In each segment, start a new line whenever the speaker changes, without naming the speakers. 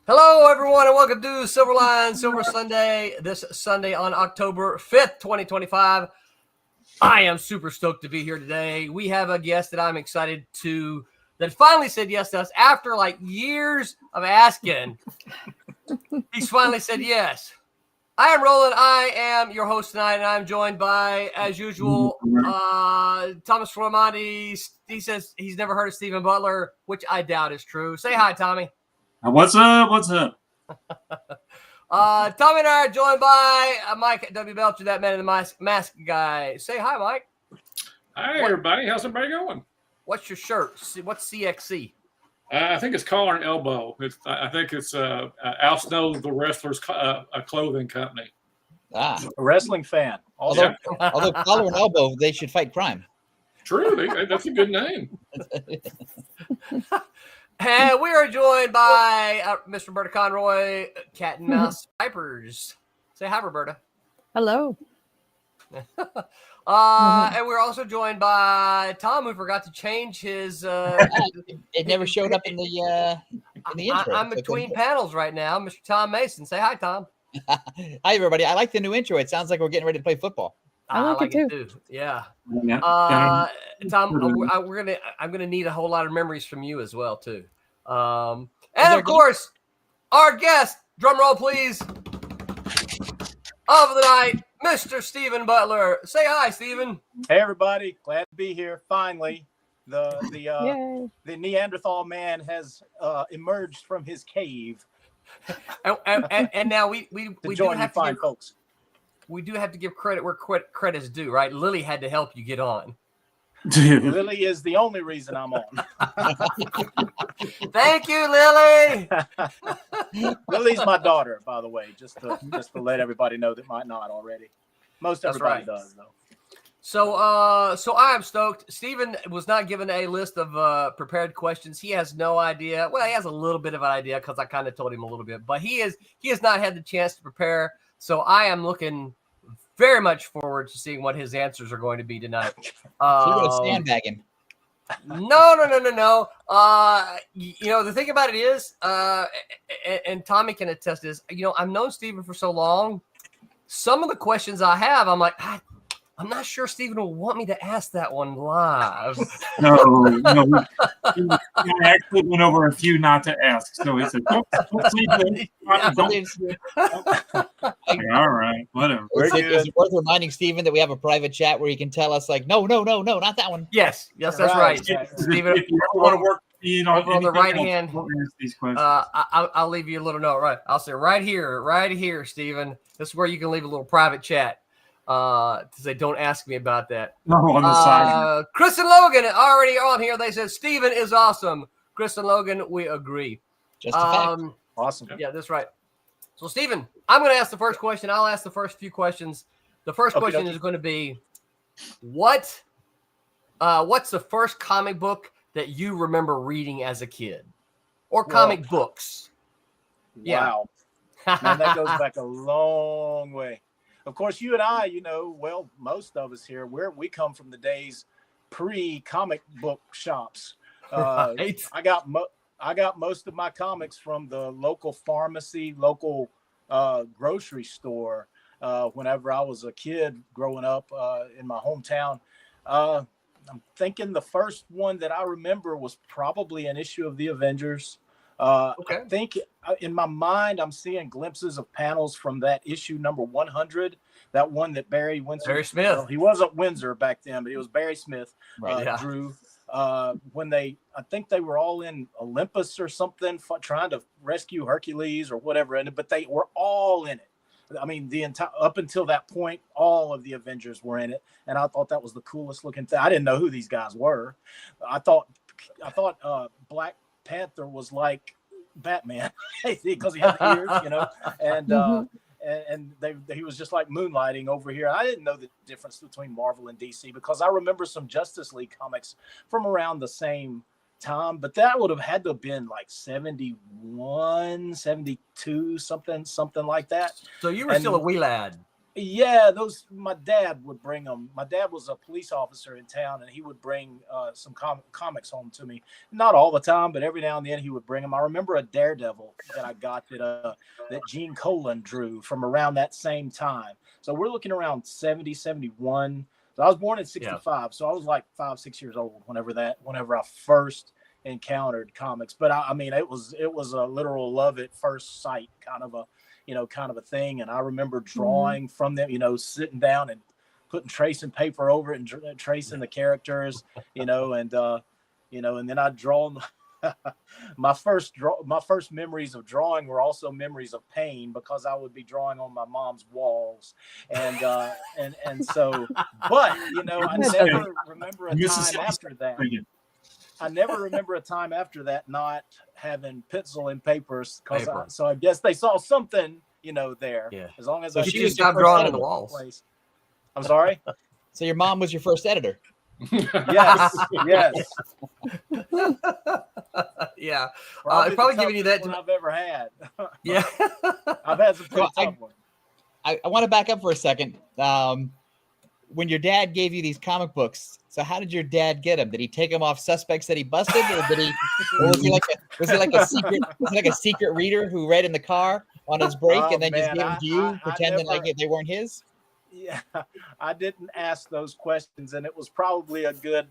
Hello, everyone, and welcome to Silverline Silver Sunday, this Sunday on October 5th, 2025. I am super stoked to be here today. We have a guest that I'm excited that finally said yes to us after like years of asking. He's finally said yes. I am Roland. I am your host tonight, and I'm joined by, as usual, Thomas Flamandi. He says he's never heard of Steven Butler, which I doubt is true. Say hi, Tommy.
What's up? What's up?
Tommy and I are joined by Mike W. Belcher, that man in the mask guy. Say hi, Mike.
Hi, everybody. How's everybody going?
What's your shirt? What's CXC?
I think it's collar and elbow. I think it's Al Snow, the wrestler's a clothing company.
A
wrestling fan.
Although collar and elbow, they should fight crime.
True. That's a good name.
And we are joined by Mr. Roberta Conroy, Cat and Mouse Vipers. Say hi, Roberta.
Hello.
And we're also joined by Tom, who forgot to change his.
It never showed up in the intro.
I'm between panels right now. Mr. Tom Mason. Say hi, Tom.
Hi, everybody. I like the new intro. It sounds like we're getting ready to play football.
I like it too.
Yeah. Tom, I'm gonna need a whole lot of memories from you as well too. And of course, our guest, drum roll please, of the night, Mr. Steven Butler. Say hi, Steven.
Hey everybody, glad to be here. Finally, the Neanderthal man has emerged from his cave.
And now we do have to give,
folks.
We do have to give credit where credit's due, right? Lily had to help you get on.
Lily is the only reason I'm on.
Thank you, Lily.
Lily's my daughter, by the way, just to let everybody know that might not already. Most everybody does, though.
So I am stoked. Steven was not given a list of prepared questions. He has no idea. Well, he has a little bit of an idea because I kind of told him a little bit, but he has not had the chance to prepare. So I am looking very much forward to seeing what his answers are going to be tonight.
Sandbagging.
No. The thing about it is, and Tommy can attest to this, I've known Steven for so long. Some of the questions I have, I'm like, I'm not sure Steven will want me to ask that one live.
No. We actually went over a few not to ask. So he said, don't all right, whatever.
Is it worth reminding Steven that we have a private chat where he can tell us, like, no, not that one?
Yes, that's right. Steven,
if you ever want to work
on the right hand,
these questions.
I'll leave you a little note. Right, I'll say right here, Steven. This is where you can leave a little private chat. To say, don't ask me about that.
No, on the side.
Chris and Logan already on here. They said Steven is awesome. Chris and Logan, we agree.
Just a fact.
Awesome.
Yeah, that's right. So, Steven, I'm going to ask the first question. I'll ask the first few questions. The first question is going to be, what's the first comic book that you remember reading as a kid, or comic books?
Wow. Man, that goes back a long way. Of course, you and I, most of us here, we come from the days pre-comic book shops.
Right.
I got most of my comics from the local pharmacy, local grocery store. Whenever I was a kid growing up in my hometown, I'm thinking the first one that I remember was probably an issue of the Avengers. I think in my mind, I'm seeing glimpses of panels from that issue number 100, that one that Barry Smith. Well, he wasn't Windsor back then, but it was Barry Smith drew. when I think they were all in Olympus or something, trying to rescue Hercules or whatever. But they were all in it. I mean, the entire up until that point, all of the Avengers were in it, and I thought that was the coolest looking thing. I didn't know who these guys were. I thought Black Panther was like Batman because he had the ears, you know, and he was just like moonlighting over here. I didn't know the difference between Marvel and DC because I remember some Justice League comics from around the same time, but that would have had to have been like 71, 72, something like that.
So you were still a wee lad.
Yeah, my dad would bring them. My dad was a police officer in town, and he would bring some comics home to me. Not all the time, but every now and then he would bring them. I remember a Daredevil that I got that Gene Colan drew from around that same time. So we're looking around 70, 71. So I was born in 65, so I was like 5, 6 years old whenever I first encountered comics. But I mean, it was a literal love at first sight kind of a thing. And I remember drawing from them, you know, sitting down and tracing paper over it and tracing the characters, and then I'd draw them. My first memories of drawing were also memories of pain because I would be drawing on my mom's walls, and so, but I never remember a time after that. I never remember a time after that not having pencil and papers so I guess they saw something, there.
Yeah.
As long as
so
I
you just stopped drawing on the walls.
Place. I'm sorry.
So your mom was your first editor.
Yes.
Yeah.
Probably
giving you that
one I've ever had.
Yeah.
I've had some pretty tough ones.
I want to back up for a second. When your dad gave you these comic books, so how did your dad get them? Did he take them off suspects that he busted, or was he like a secret reader who read in the car on his break and then just gave them to you, pretending like they weren't his?
Yeah, I didn't ask those questions, and it was probably a good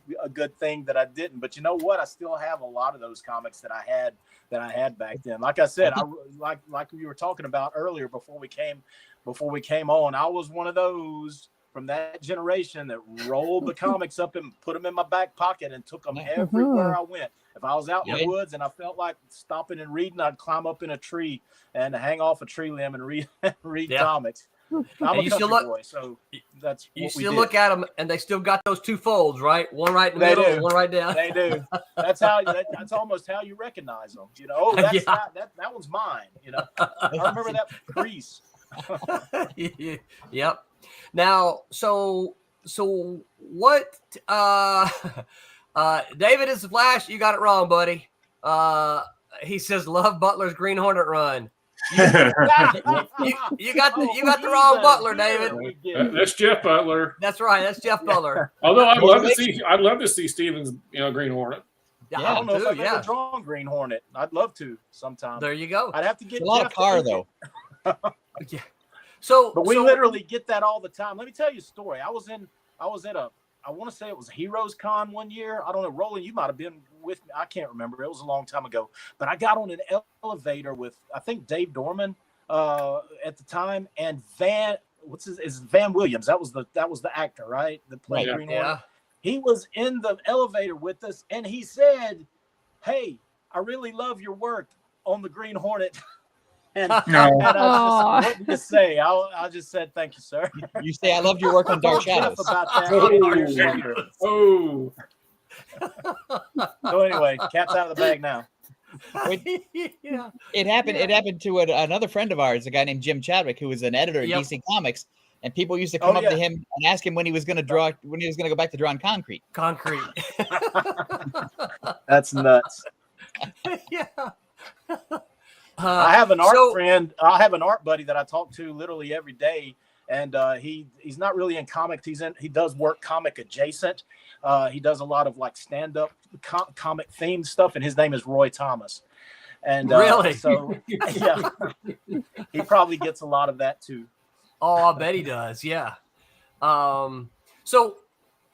thing that I didn't. But you know what? I still have a lot of those comics that I had back then. Like I said, like we were talking about earlier before we came on, I was one of those from that generation that rolled the comics up and put them in my back pocket and took them everywhere I went. If I was out in the woods and I felt like stopping and reading, I'd climb up in a tree and hang off a tree limb and read comics. I'm a country boy, so that's what
you
we
still
did.
Look at them, and they still got those two folds, right? One right in the middle, and one right down.
They do. That's almost how you recognize them. That one's mine. I remember that crease.
Yep. Now, so what? David is the Flash. You got it wrong, buddy. He says love Butler's Green Hornet run. You got the wrong Butler, David.
That's Jeff Butler.
That's right. That's Jeff Butler.
Although I'd love to see Steven's Green Hornet.
Yeah, I don't know if I've ever drawn Green Hornet. I'd love to sometime.
There you go.
I'd have to get
a lot of car though.
Yeah.
But we literally get that all the time. Let me tell you a story. I was at I want to say it was Heroes Con one year. I don't know, Roland, you might have been with me. I can't remember. It was a long time ago. But I got on an elevator with, I think, Dave Dorman at the time, and Van Williams. That was the actor, right? That played Green Hornet.
Yeah.
He was in the elevator with us, and he said, "Hey, I really love your work on the Green Hornet." And I just, what did you say? I just said, "Thank you, sir."
You say, "I loved your work on Dark Shadows."
About that.
Oh.
So anyway, cat's out of the bag now.
Yeah.
It happened to another friend of ours, a guy named Jim Chadwick, who was an editor at DC Comics, and people used to come up to him and ask him when he was going to go back to drawing concrete.
That's nuts.
Yeah.
I have an art friend. I have an art buddy that I talk to literally every day, and he's not really in comics. He does work comic adjacent. He does a lot of like stand up comic themed stuff, and his name is Roy Thomas. And
really,
so yeah, he probably gets a lot of that too.
Oh, I bet he does. Yeah. So, all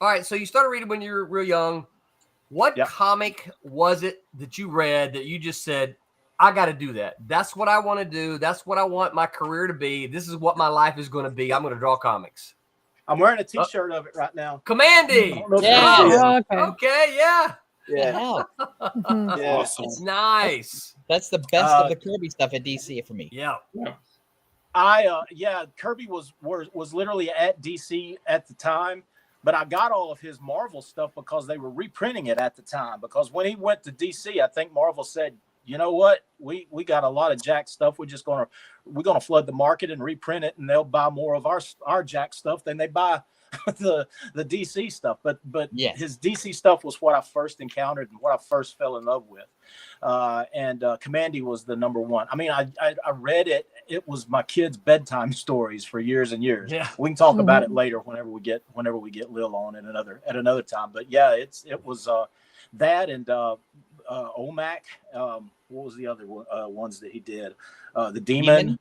right. So you started reading when you were real young. What comic was it that you read that you just said, I got to do that. That's what I want to do. That's what I want my career to be. This is what my life is going to be. I'm going to draw comics.
I'm wearing a T-shirt of it right now.
Commandy.
I don't know if
Yeah.
you can see it.
Oh, okay.
Okay, yeah.
The
Yeah,
hell?
Mhm.
yeah.
Awesome.
It's nice.
That's the best of the Kirby stuff at DC for me.
Yeah.
Kirby was literally at DC at the time, but I got all of his Marvel stuff because they were reprinting it at the time. Because when he went to DC, I think Marvel said, you know what, we got a lot of Jack stuff. We're gonna flood the market and reprint it, and they'll buy more of our Jack stuff than they buy the DC stuff. But
Yes.
his DC stuff was what I first encountered and what I first fell in love with. And Commandy was the number one. I mean, I read it. It was my kids' bedtime stories for years and years.
Yeah.
We can talk about it later whenever we get Lil on at another time. But yeah, it was that and OMAC. What was the other ones that he did? The Demon.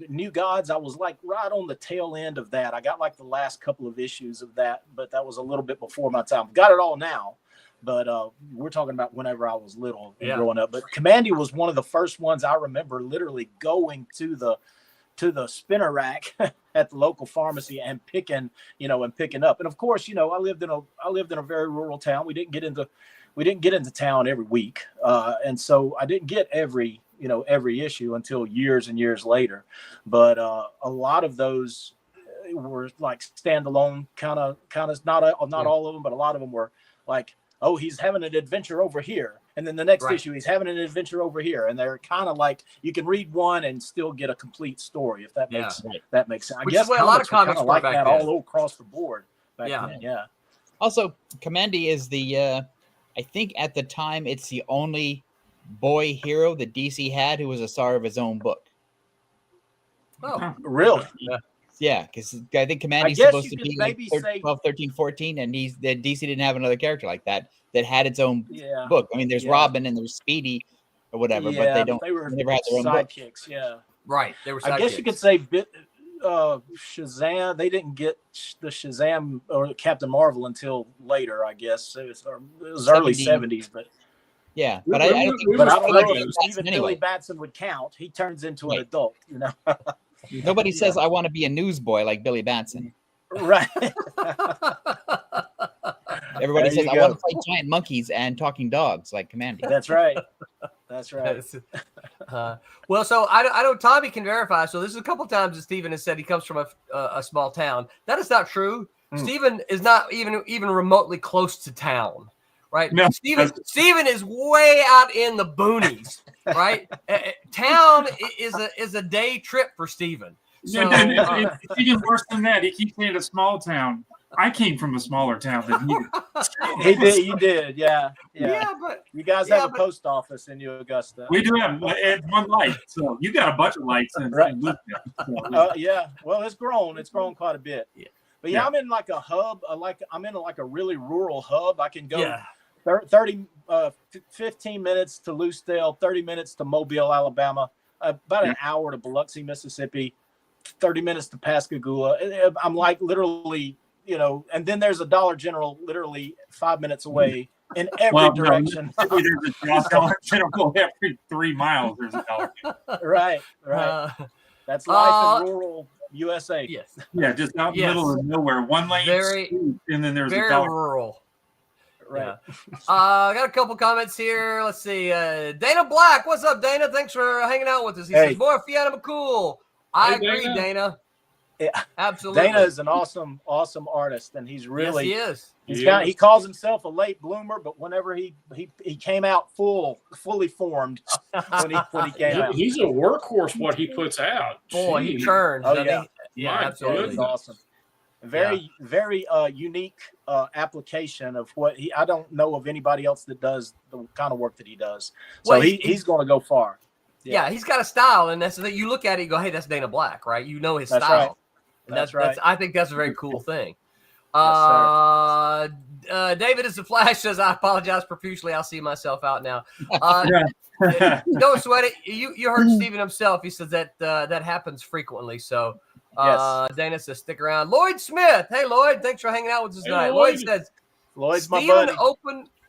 New Gods. I was like right on the tail end of that. I got like the last couple of issues of that, but that was a little bit before my time. Got it all now. But we're talking about whenever I was little and growing up. But Commandy was one of the first ones I remember literally going to the spinner rack at the local pharmacy and picking up. And of course, I lived in a very rural town. We didn't get into town every week, and so I didn't get every issue until years and years later. But a lot of those were like standalone kind of not all of them, but a lot of them were like, oh, he's having an adventure over here. And then the next issue, he's having an adventure over here. And they're kind of like, you can read one and still get a complete story, if that makes sense. I
Which
guess
is what a lot of comics
were
were
like
back
that
then.
all across the board back then. Yeah.
Also, Commandy is the, I think at the time, it's the only boy hero that DC had who was a star of his own book.
Oh,
Really?
Yeah, because I think Commandy's
guess
supposed
you
to
could
be like
maybe
12, 13, 14, and DC didn't have another character like that had its own
Yeah.
book. I mean, there's Robin and there's Speedy or whatever, but they never had their own book.
sidekicks. Yeah.
right. They were
I guess you could say Shazam. They didn't get the Shazam or Captain Marvel until later, I guess. It was early 70s, but
Yeah, but I don't think
but I don't know
Billy
if
Batson
even
anyway.
Billy Batson would count. He turns into an adult,
Nobody says I want to be a newsboy like Billy Batson.
Right.
Everybody
There
says
you
I
go.
want to fight giant monkeys and talking dogs like Commandy.
That's right. That's right.
Well, so I know Tommy can verify. So this is a couple times that Steven has said he comes from a small town. That is not true. Steven is not even remotely close to town, right?
No.
Steven is way out in the boonies, right? Town is a day trip for Steven. So,
it's even worse than that. He keeps saying a small town. I came from a smaller town than he did.
He did. You did. Yeah.
but
You guys have a post office in New Augusta.
We do have one light, so you got a bunch of lights in Lucas.
Yeah. Well, it's grown. It's grown quite a bit.
Yeah.
But I'm in like a hub. I'm in like a really rural hub. I can go
yeah.
15 minutes to Lucedale, 30 minutes to Mobile, Alabama, about an hour to Biloxi, Mississippi, 30 minutes to Pascagoula. I'm like literally, and then there's a Dollar General literally 5 minutes away in every direction.
No, there's a Dollar General every 3 miles. There's a Dollar General.
Right. That's life in rural USA.
Yes.
Yeah, just out in the middle of nowhere. One lane street, and then there's a
very
Dollar
rural.
Right.
Yeah. I got a couple comments here. Let's see. Dana Black, what's up, Dana? Thanks for hanging out with us. He says, "More Fiona McCool." I agree, Dana.
Yeah.
Absolutely.
Dana is an awesome artist, and he's really
yes, he is.
He calls himself a late bloomer, but whenever he came out fully formed when he came out.
He's a workhorse. What he puts out,
boy, he
Jeez.
churns.
Oh,
doesn't he?
My
absolutely.
It's awesome. Very unique application of what I don't know of anybody else that does the kind of work that he does. So
Well,
he's going to go far.
Yeah, he's got a style, and that's that you look at it, you go, "Hey, that's Dana Black," right? You know his
That's
style.
right.
And
That's right.
I think that's a very cool thing.
Yes,
David is the Flash says, "I apologize profusely. I'll see myself out now." Don't sweat it. You heard Steven himself. He says that that happens frequently. So Dana says, "Stick around." Lloyd Smith, hey Lloyd, thanks for hanging out with us tonight. Lloyd says,
Lloyd's my buddy.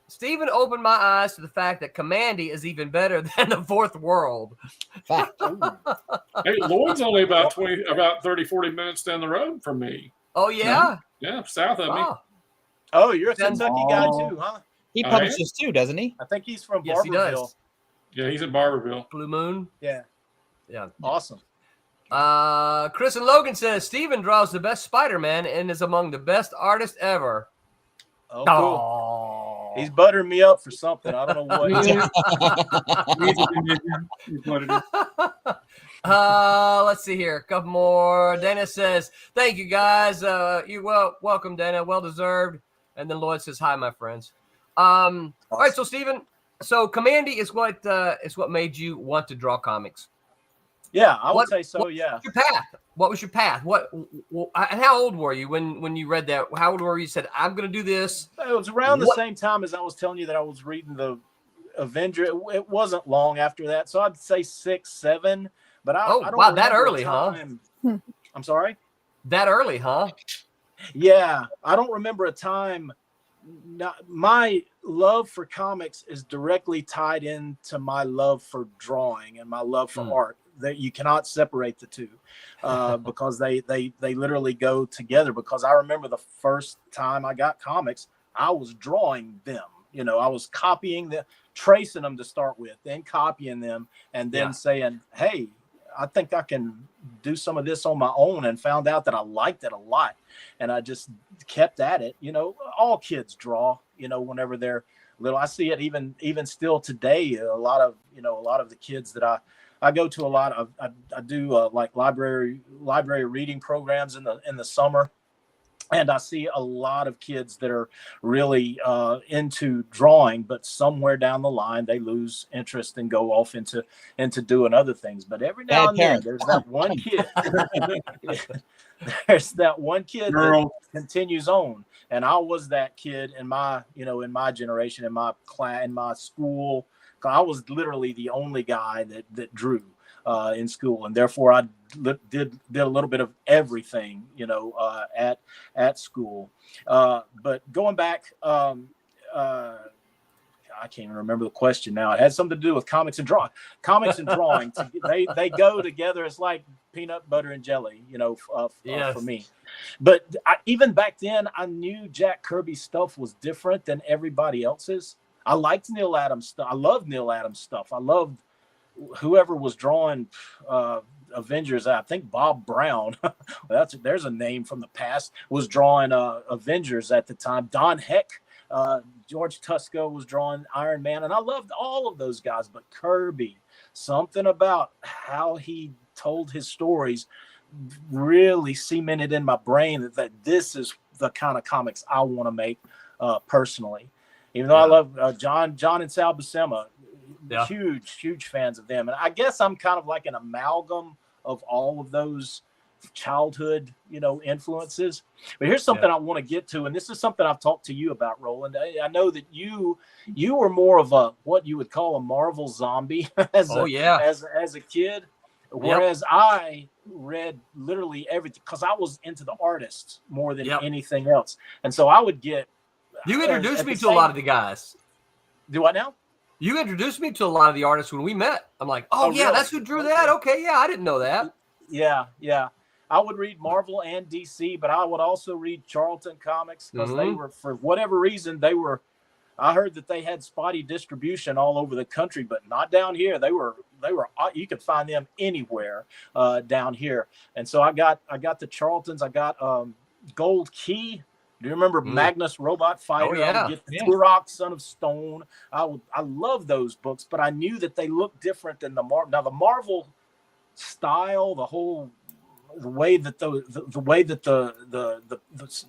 Steven opened my eyes to the fact that Commandy is even better than the Fourth World.
Fact.
Hey, Lloyd's only about 30, 40 minutes down the road from me.
Oh yeah.
Yeah, south of me.
Wow.
Oh, you're a
Sends-
Kentucky guy too, huh?
He
Oh,
publishes too, doesn't he?
I think he's from
Yes, he
Barberville.
does.
Yeah, he's in Barberville.
Blue Moon.
Yeah,
Yeah.
awesome.
Chris and Logan says Steven draws the best Spider-Man and is among the best artists ever.
Oh, cool.
Oh.
He's buttering me up for something. I don't know what.
Music division is what it is.
Let's see here. A couple more. Dana says, thank you guys. Welcome, Dana. Well deserved. And then Lloyd says, hi, my friends. All right, so Steven, so Commandy is what made you want to draw comics.
Yeah, I would say so. Yeah.
Your path. What was your path? And how old were you when you read that? How old were you? Said, I'm going to do this.
It was around the same time as I was telling you that I was reading the Avenger. It wasn't long after that, so I'd say 6, 7. But I don't
wow, that
remember a
early, huh?
time- I'm sorry.
That early, huh?
Yeah, I don't remember a time. My love for comics is directly tied into my love for drawing and my love for art. That you cannot separate the two because they literally go together. Because I remember the first time I got comics, I was drawing them. You know, I was copying them, tracing them to start with, then copying them, and then saying, "Hey, I think I can do some of this on my own," and found out that I liked it a lot. And I just kept at it. You know, all kids draw, you know, whenever they're little. I see it even still today. A lot of the kids that I go to a lot of, I do like library reading programs in the summer. And I see a lot of kids that are really into drawing, but somewhere down the line they lose interest and go off into doing other things. But every now and then there's that one kid. There's that one kid that continues on, and I was that kid in my generation, in my class, in my school. I was literally the only guy that drew in school, and therefore I did a little bit of everything, you know, at school. But going back, I can't even remember the question now. It had something to do with comics and drawing. Comics and drawing, they go together. It's like peanut butter and jelly, you know, for me. But even back then, I knew Jack Kirby's stuff was different than everybody else's. I liked Neil Adams stuff. I loved Neil Adams stuff. I loved whoever was drawing Avengers. I think Bob Brown, there's a name from the past, was drawing Avengers at the time. Don Heck, George Tusco was drawing Iron Man, and I loved all of those guys. But Kirby, something about how he told his stories really cemented in my brain that this is the kind of comics I want to make personally. Even though I love John and Sal Buscema, huge fans of them. And I guess I'm kind of like an amalgam of all of those childhood, you know, influences. But here's something I want to get to, and this is something I've talked to you about, Roland. I know that you were more of a what you would call a Marvel zombie as a kid, whereas I read literally everything because I was into the artists more than anything else. And so I would get.
You introduced me to a lot of the guys.
Do I now?
You introduced me to a lot of the artists when we met. I'm like, really? That's who drew that? Okay, I didn't know that. Yeah.
I would read Marvel and DC, but I would also read Charlton Comics because they were, for whatever reason, I heard that they had spotty distribution all over the country, but not down here. They were you could find them anywhere down here. And so I got the Charltons. I got Gold Key. Do you remember Magnus Robot Fighter? I would get the Turok, Son of Stone. I love those books, but I knew that they looked different than the Marvel. Now the Marvel style, the way that the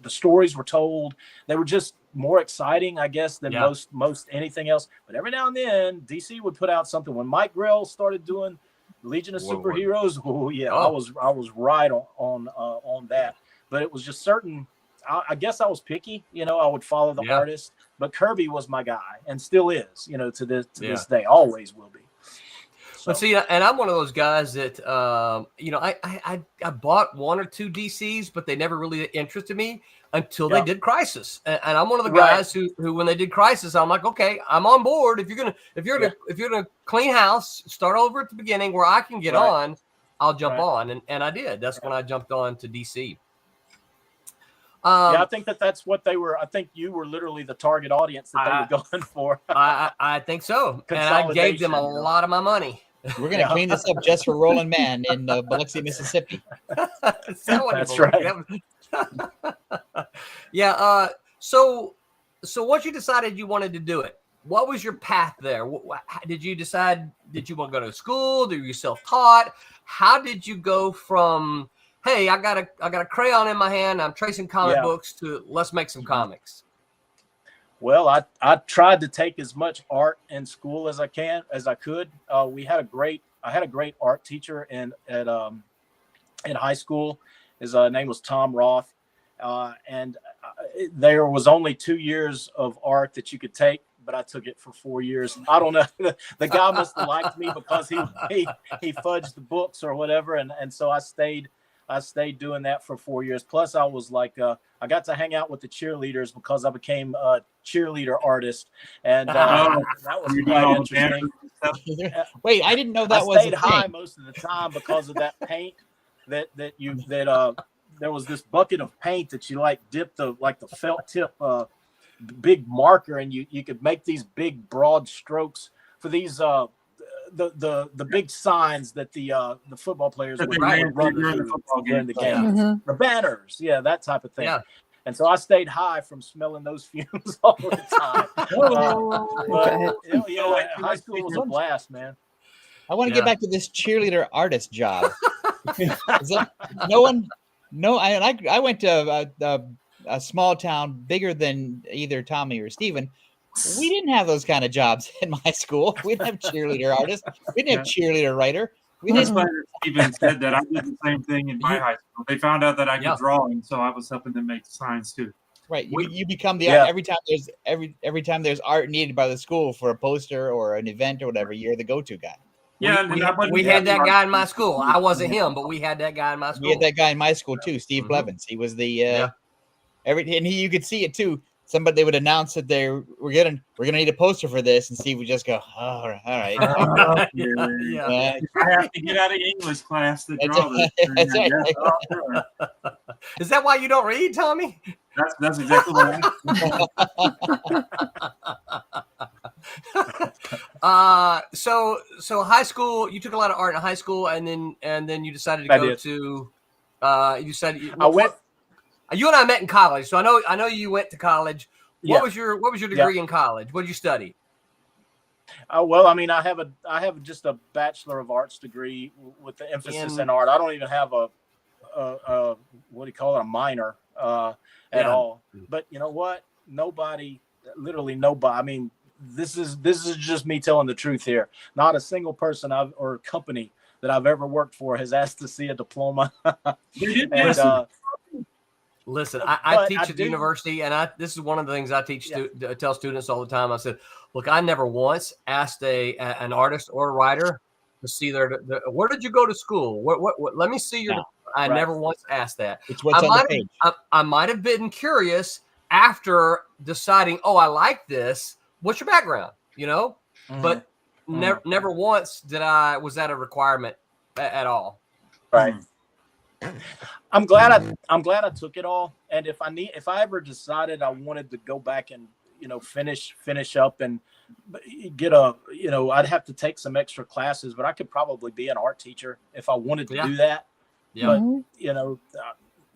stories were told, they were just more exciting, I guess, than most anything else. But every now and then, DC would put out something. When Mike Grell started doing Legion of Superheroes, I was right on that. But it was just certain. I guess I was picky, you know. I would follow the artist, but Kirby was my guy and still is, you know, to this day, always will be. So.
But see, and I'm one of those guys that, you know, I bought 1 or 2 DCs, but they never really interested me until they did Crisis. And I'm one of the guys who when they did Crisis, I'm like, okay, I'm on board. If you're gonna clean house, start over at the beginning where I can get on. I'll jump
Right.
on. And I did. That's when I jumped on to DC.
Yeah, I think that's what they were. I think you were literally the target audience that they were going for.
I think so. And I gave them a
Consolidation,
lot of my money.
We're gonna clean this up just for Rolling Man in Biloxi, Mississippi.
That's right.
Yeah. So once you decided you wanted to do it, what was your path there? Did you decide? Did you want to go to school? Were you self-taught? How did you go from, hey, I got a crayon in my hand, I'm tracing comic books, to let's make some comics?
Well, I tried to take as much art in school as I could. I had a great art teacher in high school. His name was Tom Roth, and there was only 2 years of art that you could take, but I took it for 4 years. I don't know. The guy must have liked me because he fudged the books or whatever, and so I stayed doing that for 4 years. Plus, I was like, I got to hang out with the cheerleaders because I became a cheerleader artist, and that was quite interesting.
Wait, I didn't know that
I
was
stayed high most of the time because of that paint that there was this bucket of paint that you dipped the felt tip big marker, and you could make these big broad strokes for these the big signs that the football players would run during the game.
Mm-hmm.
The banners, that type of thing.
Yeah.
And so I stayed high from smelling those fumes all the time. High school was a blast, man.
I want to get back to this cheerleader artist job. I went to a small town bigger than either Tommy or Steven. We didn't have those kind of jobs in my school. We didn't have cheerleader artists. We didn't have cheerleader writer.
That's why Steven said that. I did the same thing in my high school. They found out that I could draw, and so I was helping them make signs too.
Right. You become the art. Every time there's art needed by the school for a poster or an event or whatever, you're the go-to guy.
Yeah, we had that guy in my school. I wasn't him, but we had that guy in my school.
We had that guy in my school too, Steve Blevins. He was the you could see it too. They would announce that we're gonna need a poster for this, and Steve would just go, all right.
I have to get out of English class to draw this.
Is that why you don't read, Tommy?
That's exactly what
So high school, you took a lot of art in high school, and then you decided to go to. I went. You and I met in college, so I know you went to college. What was your degree in college? What did you study?
Well, I mean, I have just a Bachelor of Arts degree with the emphasis in art. I don't even have a what do you call it, a minor at all. But you know what? Literally nobody. I mean, this is just me telling the truth here. Not a single person or company that I've ever worked for has asked to see a diploma.
Listen, I teach at the university, and this is one of the things I tell students all the time. I said, look, I never once asked an artist or a writer to see where did you go to school? What let me see your. I never once asked that.
It's what's on the page.
I might have been curious after deciding, oh, I like this. What's your background? But never once was that a requirement at all.
Right. I'm glad I took it all. And if I ever decided I wanted to go back and finish up and get I'd have to take some extra classes, but I could probably be an art teacher if I wanted to do that. Yeah.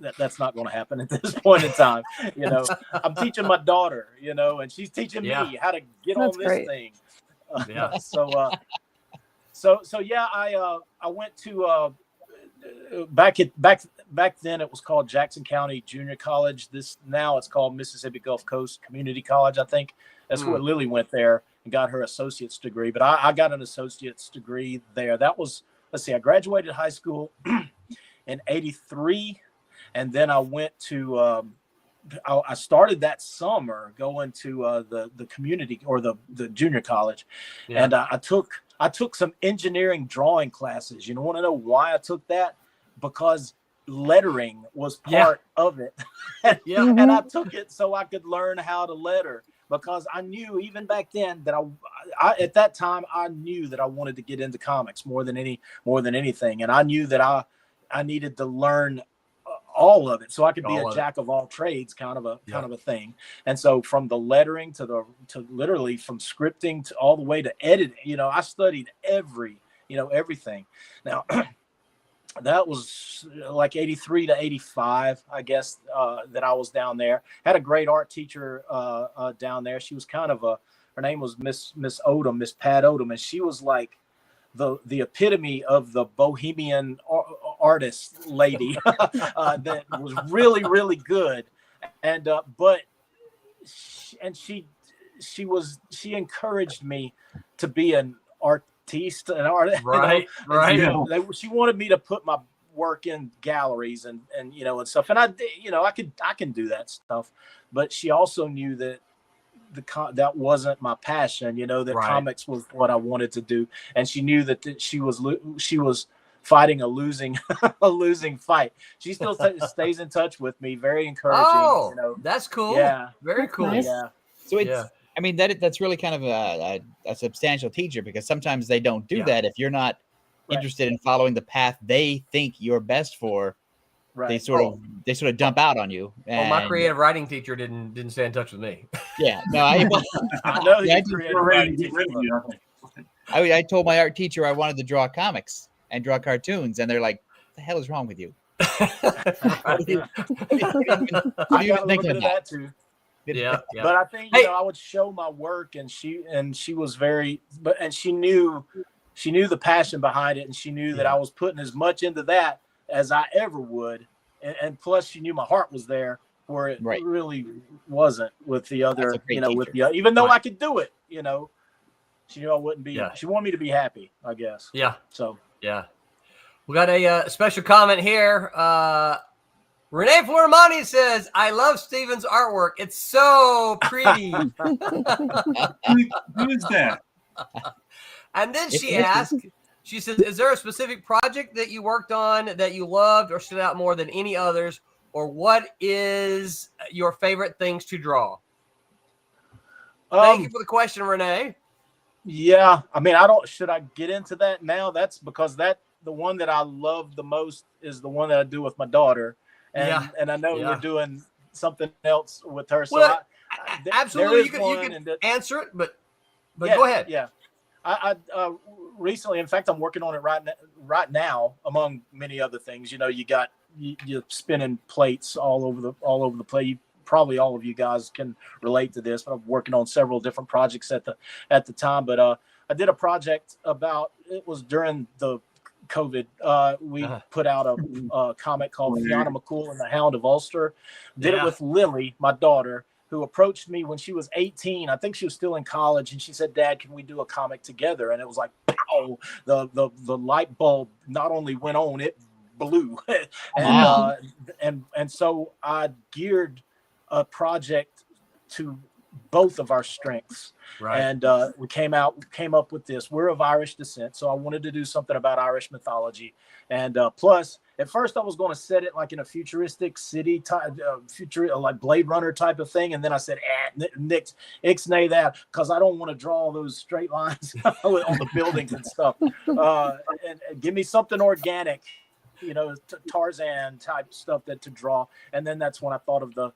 But that's not going to happen at this point in time. I'm teaching my daughter, and she's teaching me how to get on this thing. I went to back then it was called Jackson County Junior College. Now it's called Mississippi Gulf Coast Community College. I think that's where Lily went there and got her associate's degree. But I got an associate's degree there. That was, I graduated high school in '83, and then I went to. I started that summer going to the community or the junior college, and I took some engineering drawing classes. You want to know why I took that? Because lettering was part of it. And I took it so I could learn how to letter. because I knew even back then that I at that time I knew that I wanted to get into comics more than anything, and I knew that I needed to learn all of it so I could be a jack of all trades kind of a thing. And so from the lettering to literally from scripting to all the way to editing, I studied everything. Now that was like 83 to 85, I guess, that I was down there. Had a great art teacher down there. She was kind of her name was Miss Odom, Miss Pat Odom, and she was like the epitome of the bohemian artist lady that was really, really good. And but she encouraged me to be an artiste, an artist.
Right.
She wanted me to put my work in galleries and stuff. And I can do that stuff. But she also knew that that wasn't my passion, that comics was what I wanted to do. And she knew that she was fighting a losing fight. She still stays in touch with me. Very encouraging.
Oh, that's cool.
Yeah.
Very cool.
Nice.
Yeah.
So it's, I mean, that's really kind of a substantial teacher, because sometimes they don't do that. If you're not interested in following the path they think you're best for, they sort of dump out on you.
Well, my creative writing teacher didn't stay in touch with me.
Yeah, no, I
know
I told my art teacher I wanted to draw comics and draw cartoons, and they're like, "What the hell is wrong with you?"
I got a little bit of that too.
Yeah.
But I think I would show my work, and she was very, and she knew the passion behind it, and she knew that I was putting as much into that as I ever would, and plus she knew my heart was there where it really wasn't with the other, even though I could do it, she knew I wouldn't be. She wanted me to be happy, I guess. Yeah. So
we got a special comment here. Renee Florimani says, "I love Steven's artwork. It's so pretty."
Who's that?
And then she asked, she says, "Is there a specific project that you worked on that you loved or stood out more than any others? Or what is your favorite things to draw?" Thank you for the question, Renee.
Yeah. I mean, should I get into that now? That's because the one that I love the most is the one that I do with my daughter. And I know we're doing something else with her. So
absolutely, you can answer it, but go ahead.
Yeah. I recently, in fact, I'm working on it right now, among many other things. You're spinning plates all over the plate. Probably all of you guys can relate to this, but I'm working on several different projects at the time. But I did a project it was during the COVID. We put out a comic called Fiona McCool and the Hound of Ulster. Did it with Lily, my daughter, who approached me when she was 18. I think she was still in college, and she said, "Dad, can we do a comic together?" And it was like, pow! The light bulb not only went on, it blew. And so I geared a project to both of our strengths. Right. And we came up with this. We're of Irish descent, so I wanted to do something about Irish mythology. And plus, at first I was going to set it like in a futuristic city type, like Blade Runner type of thing. And then I said, ixnay that, because I don't want to draw all those straight lines on the buildings and stuff. And give me something organic, Tarzan type stuff to draw. And then that's when I thought of the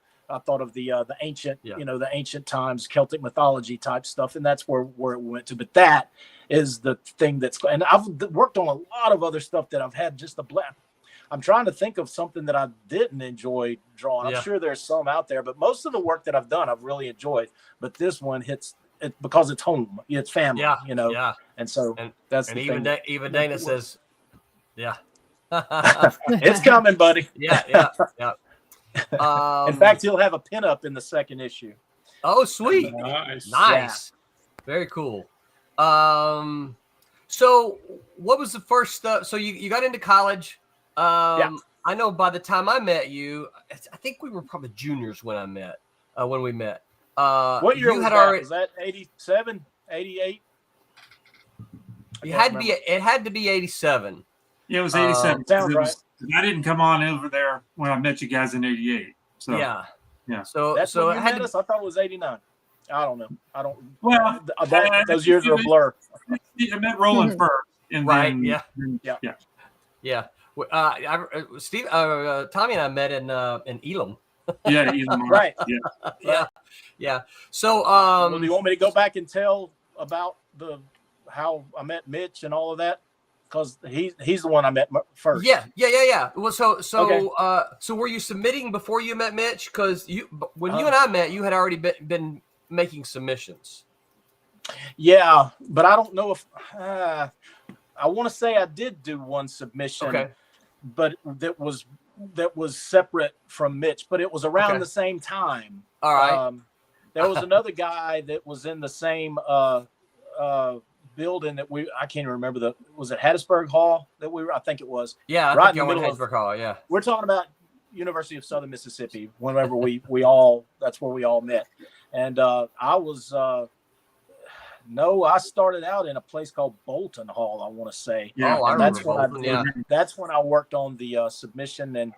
ancient, the ancient times, Celtic mythology type stuff. And that's where it went to. But that is the thing and I've worked on a lot of other stuff that I've had just a blast. I'm trying to think of something that I didn't enjoy drawing. I'm sure there's some out there, but most of the work that I've done, I've really enjoyed. But this one hits it because it's home, it's family, And so that's the
even
thing.
Even Dana says,
it's coming, buddy.
Yeah.
In fact, he'll have a pinup in the second issue.
Oh, sweet.
Nice.
Yeah. Very cool. So what was the first stuff? So you got into college. I know by the time I met you, I think we were probably juniors when we met.
What year was that? Was that 87, 88?
It had to be 87.
Yeah, it was 87.
Sounds right.
I didn't come on over there when I met you guys in 88. So
yeah.
Yeah.
That's when you met us? I thought it was 89. I don't know. I don't.
Well,
those years are a blur.
I met Roland first, and
Right,
then,
yeah.
yeah.
Yeah. Tommy and I met in Elam.
Yeah, Elon,
Right.
Yeah.
Yeah. So,
Well, do you want me to go back and tell about how I met Mitch and all of that? Because he's the one I met first.
Yeah. Well, so were you submitting before you met Mitch? Because when you and I met, you had already been making submissions.
Yeah, but I don't know if I want to say I did do one submission,
Okay.
but that was separate from Mitch, but it was around the same time.
All right.
There was another guy that was in the same building that I can't even remember was it Hattiesburg Hall that we were? I think it was.
Yeah,
right
in the middle of Hattiesburg Hall. Yeah.
We're talking about University of Southern Mississippi. Whenever that's where we all met, and I was. No, I started out in a place called Bolton Hall, I want to say.
Yeah.
Oh, I
that's
remember
when
Bolton,
that's when I worked on the submission, and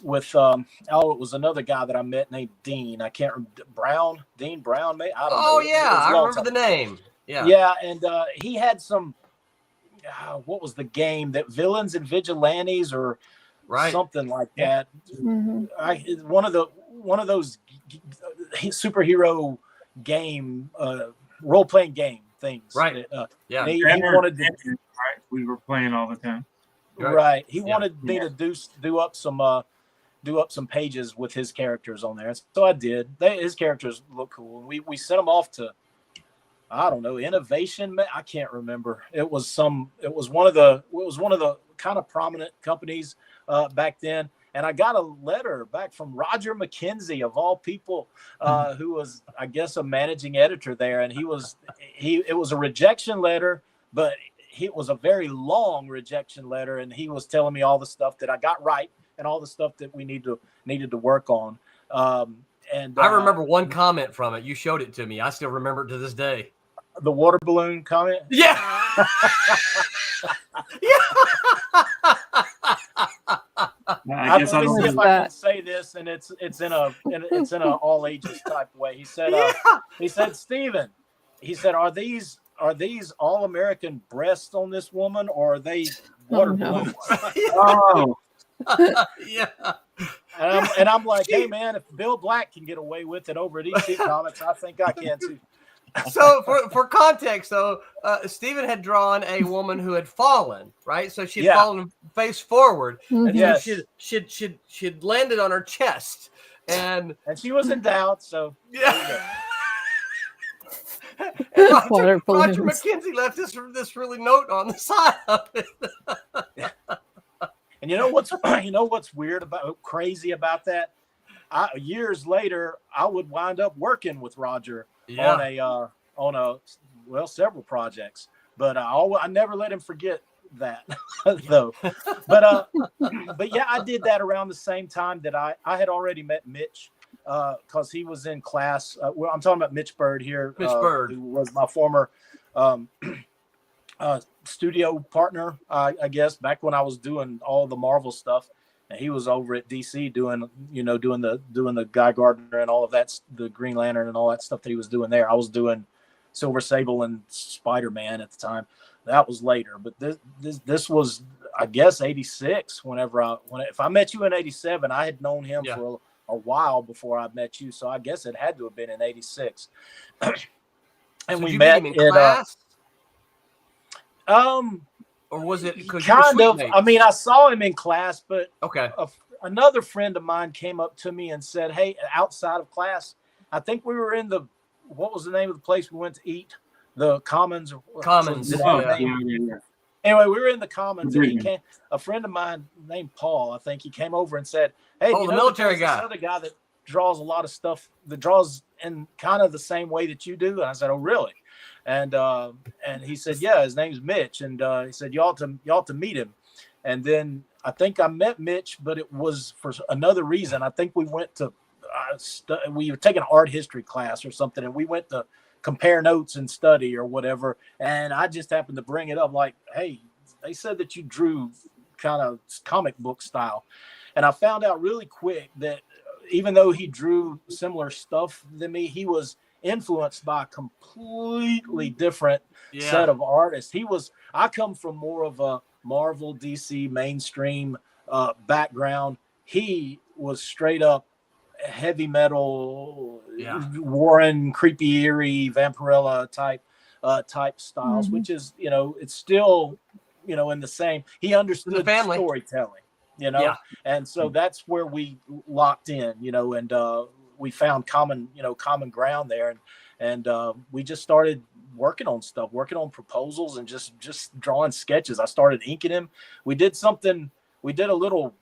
with it was another guy that I met named Dean. I can't remember Dean Brown. Maybe I don't know.
Oh yeah, I remember the name. Yeah.
Yeah, and he had some. What was the game that Villains and Vigilantes or something like that?
Mm-hmm.
One of those superhero game. Role-playing game things.
Right.
Yeah. He wanted
right. We were playing all the time.
Right. He wanted me to do up some pages with his characters on there. So I did. His characters look cool. We sent them off to, I don't know, Innovation. I can't remember. It was one of the kind of prominent companies back then. And I got a letter back from Roger McKenzie, of all people, who was, I guess, a managing editor there. And it was a rejection letter, but it was a very long rejection letter. And he was telling me all the stuff that I got right and all the stuff that we needed to work on. And
I remember one comment from it. You showed it to me. I still remember it to this day.
The water balloon comment.
Yeah.
I guess I don't
see if I can say this, and it's in a all ages type way. He said, Steven, he said, are these all American breasts on this woman, or are they water balloons?
Oh.
Yeah.
And I'm like, hey man, if Bill Black can get away with it over at EC Comics, I think I can too.
So for context, though, Steven had drawn a woman who had fallen, right? So she'd fallen face forward, and so she'd landed on her chest, and
she was in doubt. So
Roger McKenzie left this really note on the side of it.
And you know what's crazy about that? Years later, I would wind up working with Roger on several projects, but I never let him forget that though. But yeah, I did that around the same time that I had already met Mitch, because he was in class. I'm talking about Mitch Bird here, who was my former studio partner, I guess, back when I was doing all the Marvel stuff. And he was over at DC doing the Guy Gardner and all of that, the Green Lantern and all that stuff that he was doing there. I was doing Silver Sable and Spider-Man at the time. That was later, but this was, I guess, 86. If I met you in 87, I had known him for a while before I met you, so I guess it had to have been in 86. And
so
we met
in class. Or was it
kind of? I mean, I saw him in class, but
okay.
Another friend of mine came up to me and said, "Hey, outside of class, I think we were in what was the name of the place we went to eat? The Commons."
Commons.
Yeah. Anyway, we were in the Commons, and a friend of mine named Paul, I think, he came over and said, "Hey,
the military guy,
this other guy that draws a lot of stuff, that draws in kind of the same way that you do." And I said, "Oh, really?" And he said, "Yeah, his name's Mitch." And he said, you ought to meet him. And then I think I met Mitch, but it was for another reason. I think we went to we were taking an art history class or something, and we went to compare notes and study or whatever. And I just happened to bring it up, like, "Hey, they said that you drew kind of comic book style." And I found out really quick that even though he drew similar stuff than me, he was influenced by a completely different set of artists. I come from more of a Marvel, DC, mainstream background. He was straight up heavy metal, Warren, creepy, eerie, Vampirella type styles, which is, it's still, in the same. He understood storytelling, and so that's where we locked in, and we found common ground there, and we just started working on proposals and just drawing sketches. I started inking him. We did a little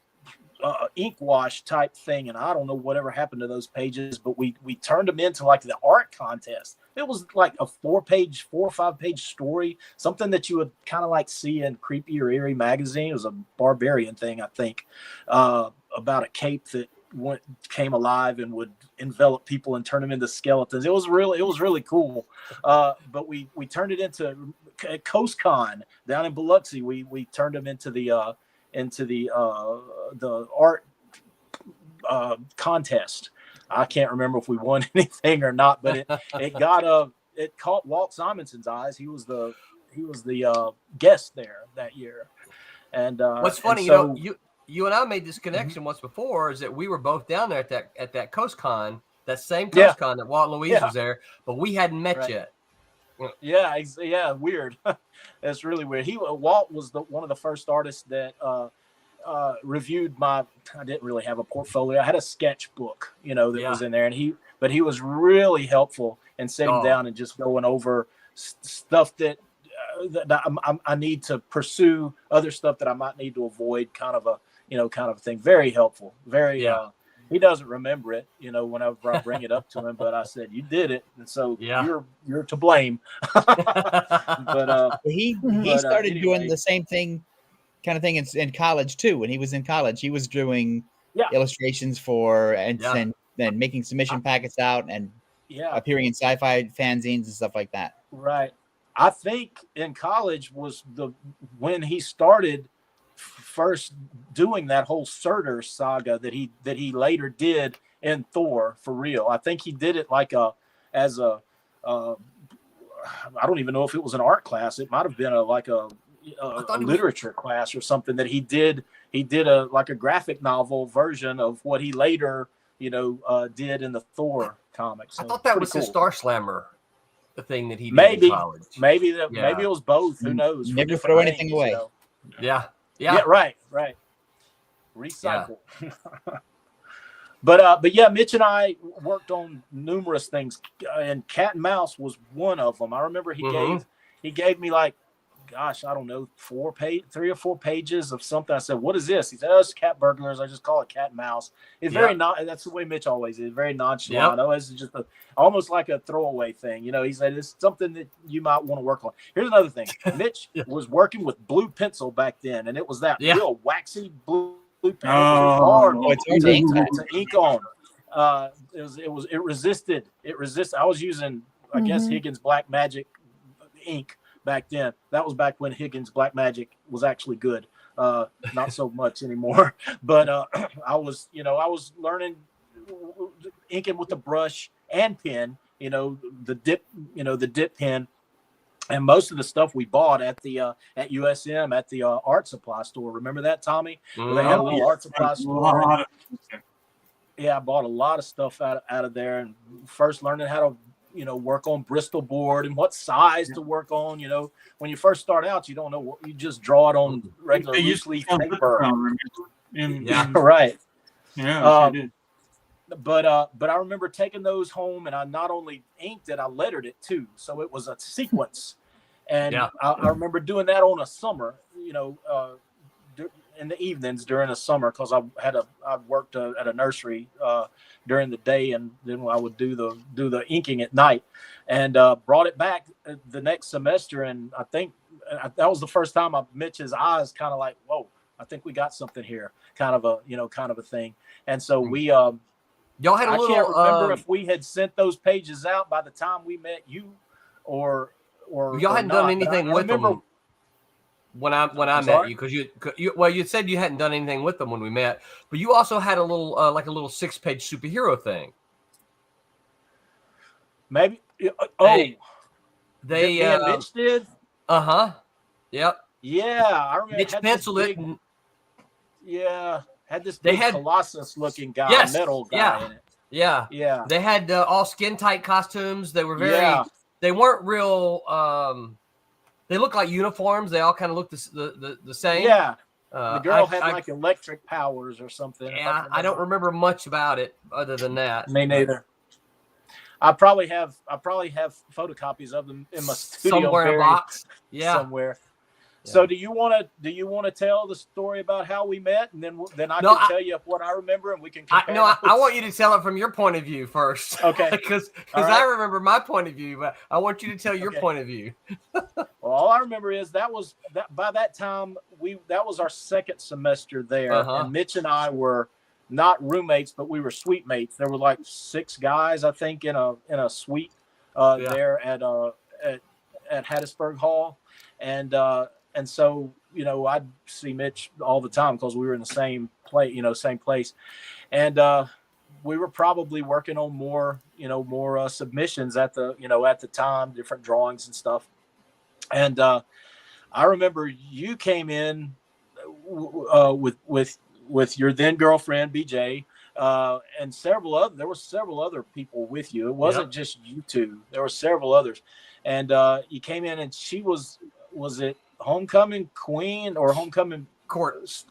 ink wash type thing, and I don't know whatever happened to those pages, but we turned them into like the art contest. It was like a 4 or 5 page story, something that you would kind of like see in Creepy or Eerie magazine. It was a Barbarian thing, I think, about a cape that came alive and would envelop people and turn them into skeletons. It was really cool. But we turned it into Coast Con down in Biloxi. We turned them into the art contest. I can't remember if we won anything or not, but it caught Walt Simonson's eyes. He was the guest there that year. And
what's funny, you and I made this connection once before, is that we were both down there at that Coast Con, that same Coast Con that Walt and Louise was there, but we hadn't met yet.
Yeah, weird. That's really weird. Walt was one of the first artists that reviewed I didn't really have a portfolio. I had a sketchbook, that was in there, but he was really helpful in sitting down and just going over stuff that I need to pursue, other stuff that I might need to avoid, kind of a thing. Very helpful. Very. He doesn't remember it, whenever I bring it up to him, but I said, you did it. And so you're to blame. But
he started doing the same thing, kind of thing in college too. When he was in college, he was doing illustrations for, and then making submission packets out and appearing in sci-fi fanzines and stuff like that.
Right. I think in college was when he started first doing that whole Surtur saga that he later did in Thor for real. I think he did it like as a I don't even know if it was an art class. It might have been a literature class or something that he did. He did a graphic novel version of what he later did in the Thor comics. So
I thought that was his Star Slammer, the thing that he did
maybe
in college.
Maybe it was both. Who knows?
Never throw anything away.
Yeah,
right. Recycle. Yeah. But yeah, Mitch and I worked on numerous things, and Cat and Mouse was one of them. I remember he gave me like, gosh, I don't know, 3 or 4 pages of something. I said, what is this? He said, it's Cat Burglars. I just call it Cat and Mouse. It's very that's the way Mitch always is, very nonchalant. It's just almost like a throwaway thing. He said, it's something that you might want to work on. Here's another thing. Mitch was working with blue pencil back then, and it was that real waxy blue pencil.
It's hard
to ink on. It resisted. I was using, I guess, Higgins Black Magic ink back then. That was back when Higgins Black Magic was actually good. Not so much anymore. But I was learning inking with the brush and pen, the dip pen. And most of the stuff we bought at the at USM at the art supply store. Remember that, Tommy? Where they had a little art supply store. I bought a lot of stuff out of there, and first learning how to work on Bristol board and what size to work on. When you first start out, you don't know what, you just draw it on regular loose leaf paper. Right.
Yeah.
But I remember taking those home, and I not only inked it, I lettered it too. So it was a sequence. And I remember doing that on a summer, in the evenings during the summer, because I worked at a nursery during the day, and then I would do the inking at night, and brought it back the next semester. And I think that was the first time Mitch's eyes kind of like, whoa, I think we got something here, kind of a thing. And so we
y'all had a little.
I can't remember if we had sent those pages out by the time we met you, or
y'all hadn't done anything with them when I met you, because you said you hadn't done anything with them when we met, but you also had a little like a little 6-page superhero thing.
Maybe.
They
me and Mitch did.
Yep.
Yeah, I remember.
Mitch penciled it.
Had this
They
big
had
Colossus-looking guy, metal guy in it.
Yeah. They had all skin tight costumes. They were very.
Yeah.
They weren't real. They looked like uniforms. They all kind of looked the same.
Yeah. The girl had like electric powers or something.
Yeah, I don't remember much about it other than that.
Me neither. I probably have photocopies of them in my studio
somewhere in a box. Yeah,
somewhere. Yeah. So do you want to tell the story about how we met, and then I can tell you what I remember, and we can compare.
I want you to tell it from your point of view first.
Okay.
Because I remember my point of view, but I want you to tell your point of view.
Well, all I remember is that by that time that was our second semester there, and Mitch and I were not roommates, but we were suite mates. There were like 6 guys, I think, in a suite there at Hattiesburg Hall, and so, I'd see Mitch all the time because we were in the same place. And we were probably working on more submissions at the time, different drawings and stuff. And I remember you came in with your then girlfriend, BJ, and there were several other people with you. It wasn't just you two. There were several others. And you came in, and she was it Homecoming Queen or Homecoming
Court?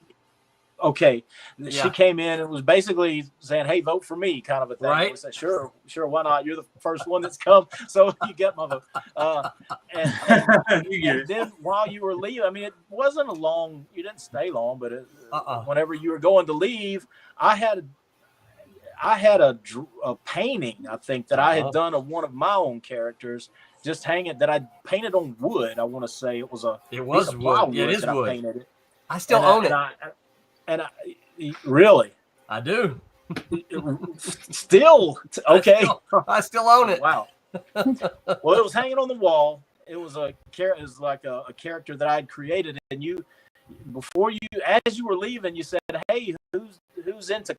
Okay. She came in and was basically saying, "Hey, vote for me," kind of a thing.
Right.
We said, sure, why not? You're the first one that's come, so you get my vote. And then while you were leaving, I mean, it wasn't you didn't stay long, but whenever you were going to leave, I had a painting, I think, that I had done of one of my own characters, just hanging, that I painted on wood. I want to say it was wood.
Yeah, it is wood.
I painted it.
I still own it.
And really?
I do.
Still? Okay.
I still own it.
Wow. Well, it was hanging on the wall. It was like a character that I had created, and as you were leaving, you said, "Hey, who's into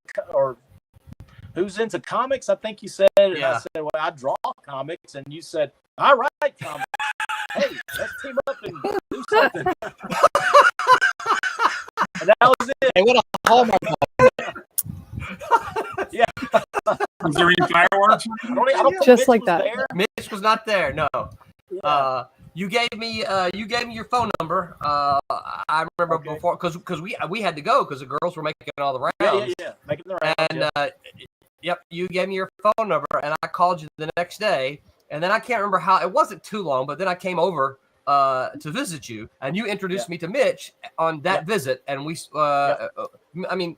comics?" I think you said. And I said, "Well, I draw comics," and you said, "I write comics. Hey, let's team up and do something." And that was it.
Hey, what a hallmark!
Yeah.
Was there any fireworks?
I don't think
Just
Mitch
like
was
that.
there.
Mitch was not there. No.
Yeah.
You gave me your phone number. I remember before because we had to go because the girls were making all the rounds.
Yeah, making the rounds.
And you gave me your phone number, and I called you the next day. And then I can't remember how, it wasn't too long, but then I came over to visit you, and you introduced me to Mitch on that visit. And we, I mean,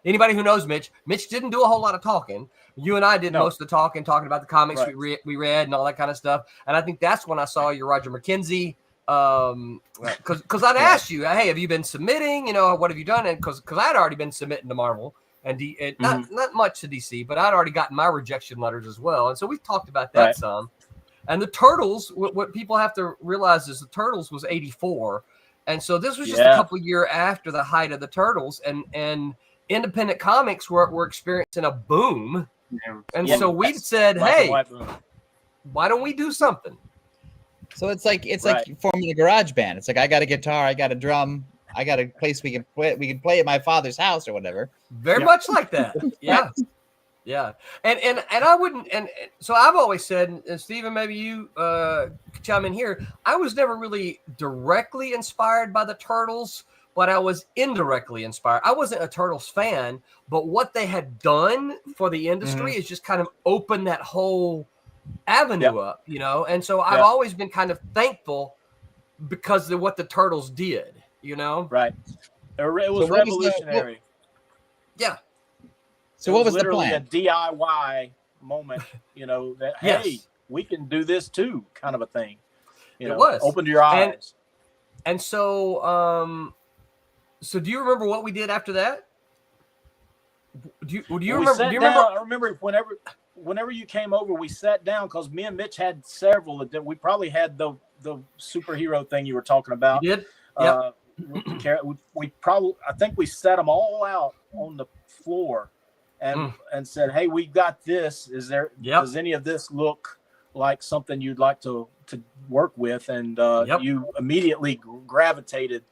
anybody who knows Mitch didn't do a whole lot of talking. You and I did most of the talking about the comics we read and all that kind of stuff. And I think that's when I saw your Roger McKenzie, because I'd asked you, "Hey, have you been submitting? What have you done?" And because I'd already been submitting to Marvel and not much to DC, but I'd already gotten my rejection letters as well. And so we talked about that some. And the Turtles, what people have to realize is the Turtles was 84. And so this was just a couple years after the height of the Turtles, and independent comics were experiencing a boom. And so we said, "Hey, why don't we do something?"
So it's like forming a garage band. It's like, I got a guitar, I got a drum, I got a place we can play at my father's house or whatever.
Very much like that. Yeah. Yeah. And I wouldn't, and so I've always said, and Steven, maybe you could chime in here, I was never really directly inspired by the Turtles, but I was indirectly inspired. I wasn't a Turtles fan, but what they had done for the industry is just kind of opened that whole avenue up, and so I've always been kind of thankful because of what the Turtles did,
Right. It was revolutionary.
Yeah.
So what was the
literally
plan?
A DIY moment, that, hey, we can do this too, kind of a thing.
It was.
Opened your eyes.
And so, so do you remember what we did after that? Do you remember? Do you remember?
I remember whenever you came over, we sat down because me and Mitch had several. We probably had the superhero thing you were talking about.
You did? Yeah.
We probably, I think we set them all out on the floor and said, "Hey, we got this. Does any of this look like something you'd like to work with, and you immediately gravitated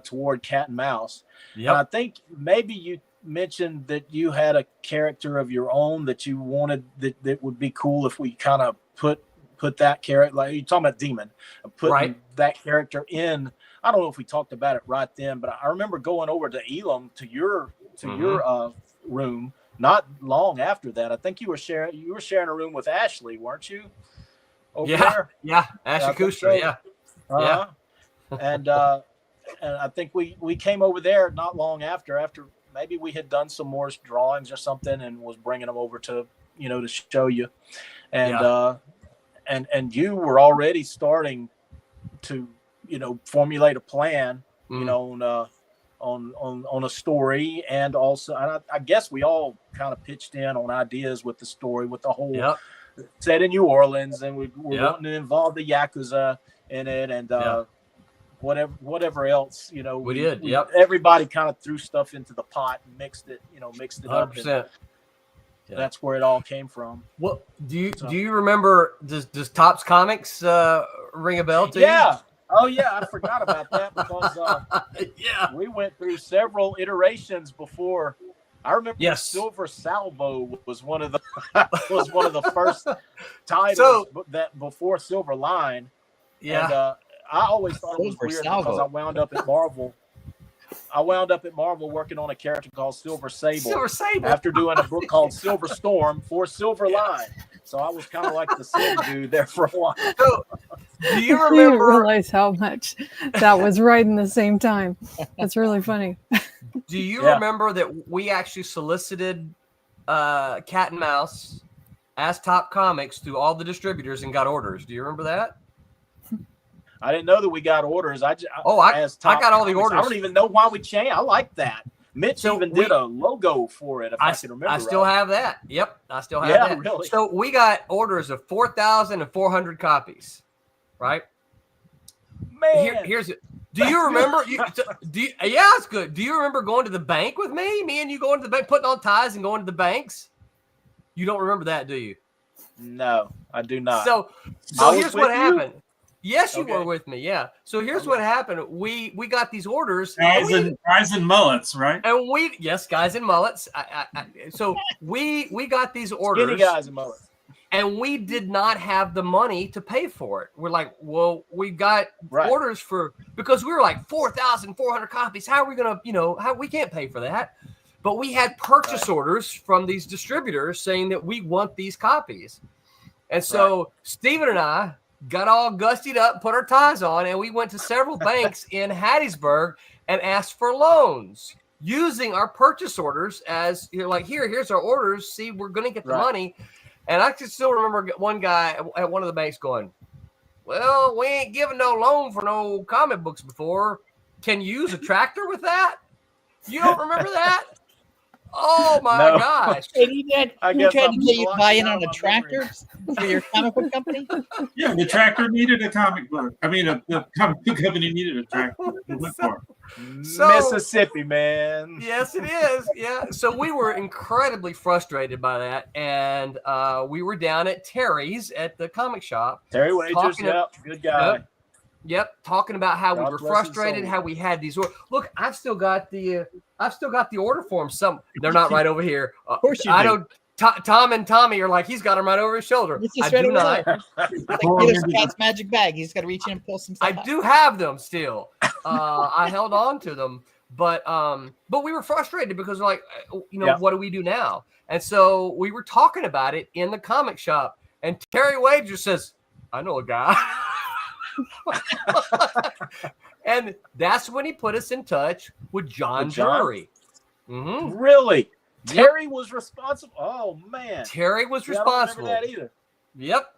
toward cat and mouse. And I think maybe you mentioned that you had a character of your own that you wanted that would be cool if we kind of put that character, like you're talking about Demon, putting that character in. I don't know if we talked about it right then, but I remember going over to Elam to your room not long after that. I think you were sharing a room with Ashley, weren't you? Over there?
Yeah, Ashley Kuster,
so. And I think we came over there not long after maybe we had done some more drawings or something and was bringing them over to to show you, and and you were already starting to formulate a plan on a story, and also I guess we all kind of pitched in on ideas with the story, with the whole set in New Orleans, and we were wanting to involve the Yakuza in it, and whatever else
we did.
Everybody kind of threw stuff into the pot and mixed it
100%.
up. That's where it all came from.
Well, do you remember? Does Topps Comics ring a bell to you?
Yeah. Oh yeah, I forgot about that because we went through several iterations before. I remember Silver Salvo was one of the first titles that before Silverline. Yeah. And I always thought it was weird because I wound up at Marvel. Working on a character called Silver Sable. After doing a book called Silver Storm for Silverline. So I was kind of like the Sid dude there for a while.
So, do you remember?
You didn't realize how much that was right in the same time. That's really funny.
Do you remember that we actually solicited Cat and Mouse as Top Comics through all the distributors and got orders? Do you remember that?
I didn't know that we got orders. I got
all the orders.
I don't even know why we changed. I like that. Mitch did a logo for it, if I can remember.
I still have that. Yep, I still have that.
Really.
So we got orders of 4,400 copies, right?
Man,
here's it. Do you remember? It's good. Do you remember going to the bank with me? Me and you going to the bank, putting on ties and going to the banks? You don't remember that, do you?
No, I do not.
So here's what happened. Yes, you were with me. Yeah. So here's what happened. We got these orders.
Guys in mullets, right?
And guys in mullets. So we got these orders.
Skinny guys in mullets.
And we did not have the money to pay for it. We're like, well, we got orders because we were like 4,400 copies. How are we going to, we can't pay for that. But we had purchase orders from these distributors saying that we want these copies. And so Steven and I got all gustied up, put our ties on, and we went to several banks in Hattiesburg and asked for loans using our purchase orders as here's our orders. See, we're going to get the money. And I can still remember one guy at one of the banks going, well, we ain't giving no loan for no comic books before. Can you use a tractor with that? You don't remember that? Oh my gosh!
And he tried to get you to buy in on a tractor for your comic book company.
Yeah, the tractor needed a comic book. I mean, the comic book company needed a tractor.
Mississippi, man.
Yes, it is. Yeah. So we were incredibly frustrated by that, and we were down at Terry's at the comic shop.
Terry Wagers, good guy.
Yep, talking about how we were frustrated, how we had these orders. Look, I've still got the order forms. They're not right over here.
Of course you do.
I don't. Tom and Tommy are like, he's got them right over his shoulder. I do not.
Like Cat's magic bag. He's got to reach in and pull some stuff out.
do have them still. I held on to them, but we were frustrated because what do we do now? And so we were talking about it in the comic shop, and Terry Wager says, "I know a guy." And that's when he put us in touch with John Drury. Mm-hmm.
Really? Terry was responsible. Oh man,
Terry was responsible.
I don't remember that either.
Yep.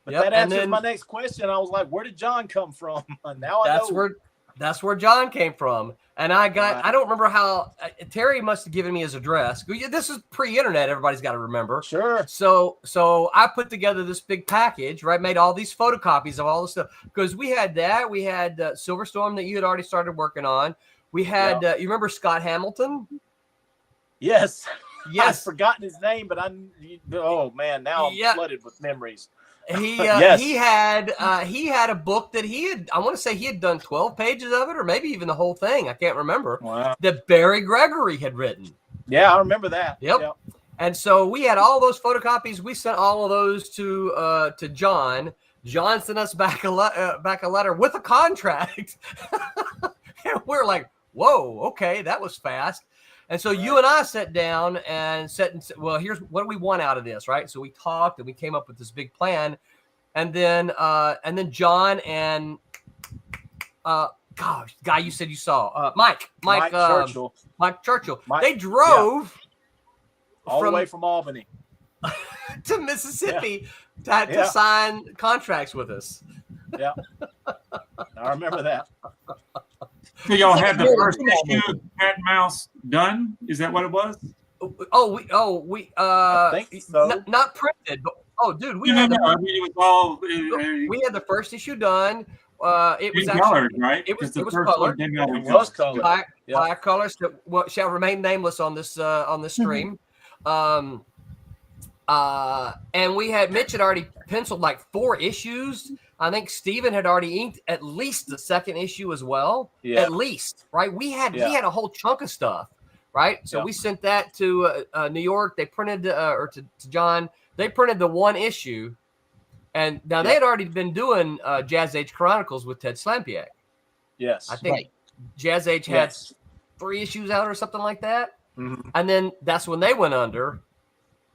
But that answers my next question. I was like, where did John come from? Now I know.
That's where John came from. And I don't remember how Terry must have given me his address. This is pre-internet. Everybody's got to remember.
Sure.
So I put together this big package, right? Made all these photocopies of all the stuff because we had that. We had Silver Storm that you had already started working on. We had, you remember Scott Hamilton?
Yes. I've forgotten his name, but now I'm flooded with memories. Yes.
he had a book that I want to say he had done 12 pages of it, or maybe even the whole thing. I can't remember.
Wow.
That Barry Gregory had written.
Yeah, I remember that.
Yep. And so we had all those photocopies. We sent all of those to John. John sent us back a letter with a contract. And we're like, whoa, okay, that was fast. And so you and I sat down and said, well, here's what do we want out of this, right? So we talked and we came up with this big plan. And then John and guy you said you saw, Mike
Churchill.
Mike Churchill. They drove
all the way from Albany
to Mississippi to sign contracts with us.
Yeah, I remember that.
So y'all had the first issue of Cat and Mouse done? Is that what it was?
We
I think so.
Not printed, but dude, we
I
had
mean, it was all.
we had the first issue done. It was
colored,
actually
right?
It was
the
was
first
colored.
one came out in
It was colored.
By colors that shall remain nameless on this stream. And Mitch had already penciled like 4 issues. I think Steven had already inked at least the second issue as well.
Yeah.
At least, right? We had a whole chunk of stuff, right? So we sent that to New York. They printed or to John. They printed the 1 issue, and now they had already been doing Jazz Age Chronicles with Ted Slampiak.
Yes,
I think Jazz Age had 3 issues out or something like that.
Mm-hmm.
And then that's when they went under.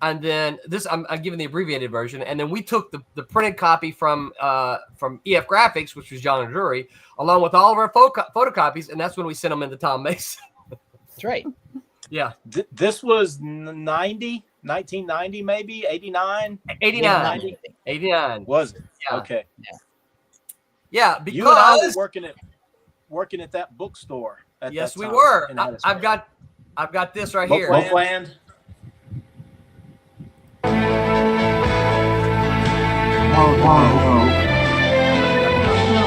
And then I'm giving the abbreviated version. And then we took the printed copy from EF Graphics, which was John and Drury, along with all of our photocopies. And that's when we sent them into Tom Mason.
That's right.
Yeah.
This was 1990, maybe 89.
89. 89.
Was it?
Yeah.
Okay.
Yeah, because
you and I were working at that bookstore.
Yes,
that
we
time
were.
in
I've got this right here.
Bookland.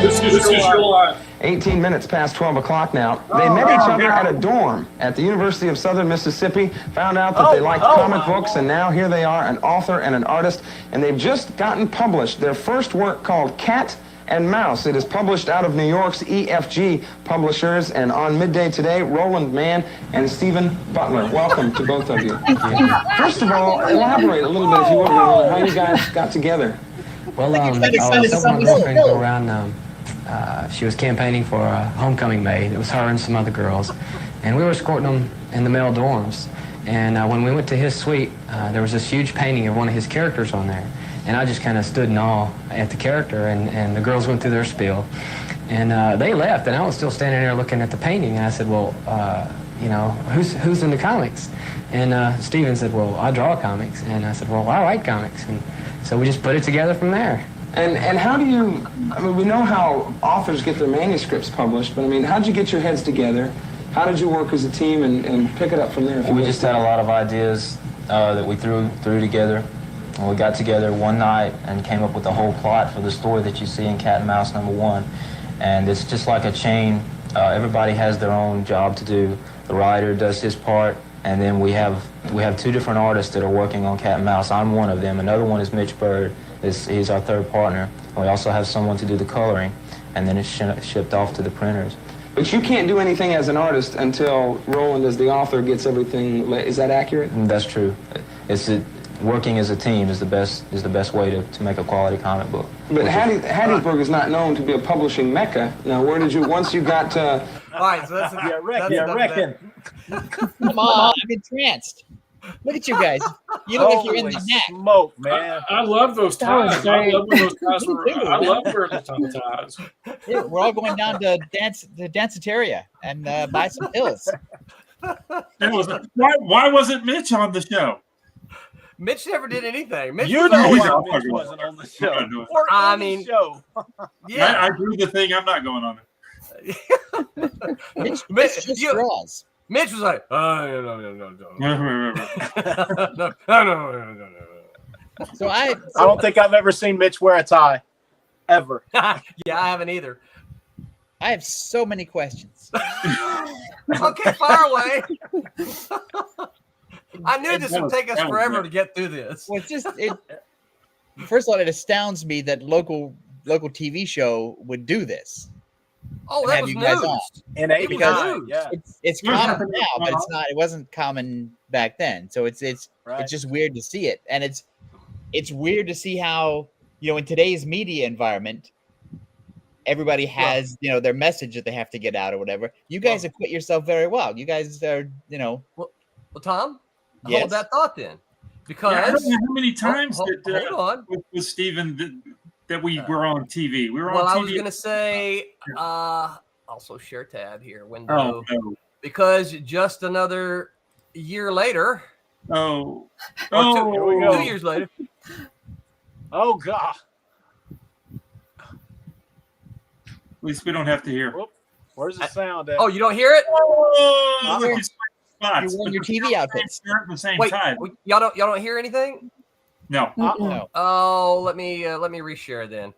This is your life.
18 minutes past 12 o'clock now. They met each other at a dorm at the University of Southern Mississippi, found out that they liked comic books, and now here they are, an author and an artist, and they've just gotten published their first work called Cat and Mouse. It is published out of New York's EFG Publishers, and on midday today, Roland Mann and Steven Butler. Welcome to both of you. First of all, elaborate a little bit, if you would, Roland, how you guys got together.
Well, I was helping my girlfriend go around. She was campaigning for a homecoming maid. It was her and some other girls. And we were escorting them in the male dorms. And when we went to his suite, there was this huge painting of one of his characters on there. And I just kind of stood in awe at the character, and the girls went through their spiel. And they left, and I was still standing there looking at the painting. And I said, well, who's into comics? And Steven said, well, I draw comics. And I said, well, I write comics. And so we just put it together from there.
And how do you, I mean, we know how authors get their manuscripts published, but I mean, how did you get your heads together? How did you work as a team and pick it up from there?
We just had a lot of ideas that we threw together. And we got together one night and came up with the whole plot for the story that you see in Cat and Mouse #1. And it's just like a chain. Everybody has their own job to do. The writer does his part, and then we have 2 different artists that are working on Cat and Mouse. I'm one of them. Another one is Mitch Bird. He's our 3rd partner. And we also have someone to do the coloring, and then it's shipped off to the printers.
But you can't do anything as an artist until Roland, as the author, gets everything. Is that accurate?
That's true. Working as a team is the best way to make a quality comic book.
But Hattiesburg is not known to be a publishing mecca. Now, where did you, once you got
All right, so that's
I reckon.
Come on, I'm entranced. Look at you guys. You look like you're in the net.
Smoke, man.
I love those ties. I love when those ties were. I love wearing the ties.
Yeah, we're all going down to Danceteria and buy some pills.
Why wasn't Mitch on the show?
Mitch never did anything. Mitch
You
was
know
always
why Mitch wasn't on the show. Or
I
on the
mean,
show.
yeah.
I do the thing. I'm not going on it.
Mitch just
you-
draws.
Mitch was like, no.
So I
don't think I've ever seen Mitch wear a tie. Ever.
Yeah, I haven't either.
I have so many questions.
Okay, fire away. I knew this would take us forever to get through this.
Well, it's just first of all, it astounds me that local TV show would do this.
Oh,
and
that
have
was
you guys on.
news.
In
It was
89,
news.
yeah.
It's common now, but it's not. It wasn't common back then. So it's
Right.
just weird to see it, and it's weird to see how in today's media environment, everybody has their message that they have to get out or whatever. You guys acquit yourself very well. You guys are
Well, Tom,
Yes?
hold that thought then, because
I don't know how many times
hold on.
with Steven that we were on TV. We were
Well,
on TV.
I was going to say, also share tab here, window,
Oh, no.
because just another year later,
Oh.
or
Oh.
Here we go.
2 years later,
Oh God.
At least we don't have to hear.
Whoop. Where's the sound at?
oh, you don't hear it?
Oh, look, it's spots.
You won your TV outfits.
At the same
Wait,
time.
y'all don't hear anything?
No.
No.
Oh, let me reshare then.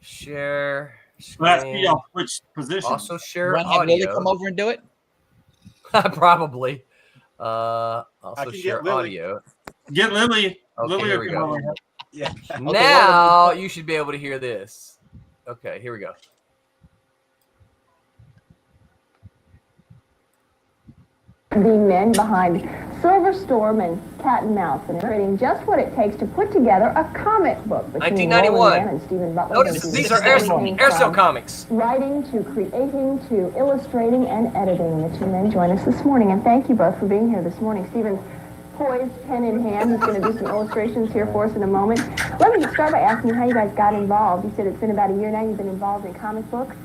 Share
Well, that's
screen.
me. I'll switch positions.
Also share
Run, have Lily
audio.
come over and do it.
Probably.
I
Also
can
share
get Lily.
audio.
Get Lily.
Okay,
Lily
here
will
we
come
go.
over.
Yeah.
Now you should be able to hear this. Okay, here we go.
The men behind Silver Storm and Cat and Mouse, and creating just what it takes to put together a comic book between
1991.
Roland Mann and Steven Butler.
Notice these are Aircell comics.
Writing to creating to illustrating and editing. The two men join us this morning, and thank you both for being here this morning. Steven's poised, pen in hand. He's going to do some illustrations here for us in a moment. Let me just start by asking how you guys got involved. You said it's been about a year now you've been involved in comic books.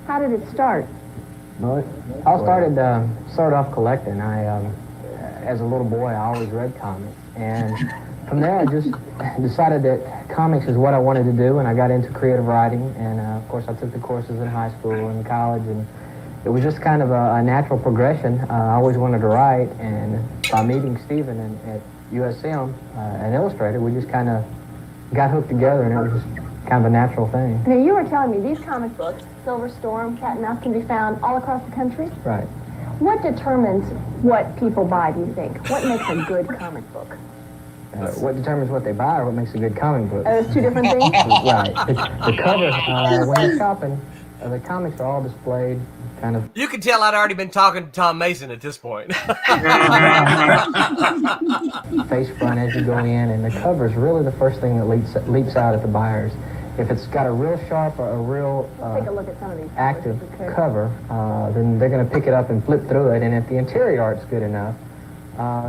How did it start?
Well, I started off collecting. As a little boy, I always read comics, and from there I just decided that comics is what I wanted to do, and I got into creative writing, and of course I took the courses in high school and college, and it was just kind of a natural progression. I always wanted to write, and by meeting Steven at USM, an illustrator, we just kind of got hooked together, and it was just kind of a natural thing.
Now, you were telling me these comic books, Silver Storm, Cat and Mouse, can be found all across the country?
Right.
What determines what people buy, do you think? What makes a good comic book?
What determines what they buy or what makes a good comic book?
Are those two different things?
Right. The cover, when you're shopping, the comics are all displayed kind of.
You can tell I'd already been talking to Tom Mason at this point.
Face front as you go in, and the cover is really the first thing that leaps out at the buyers. If it's got a real sharp or a real
Take a look at some of these.
active
covers, if you could.
cover, then they're going to pick it up and flip through it. And if the interior art's good enough,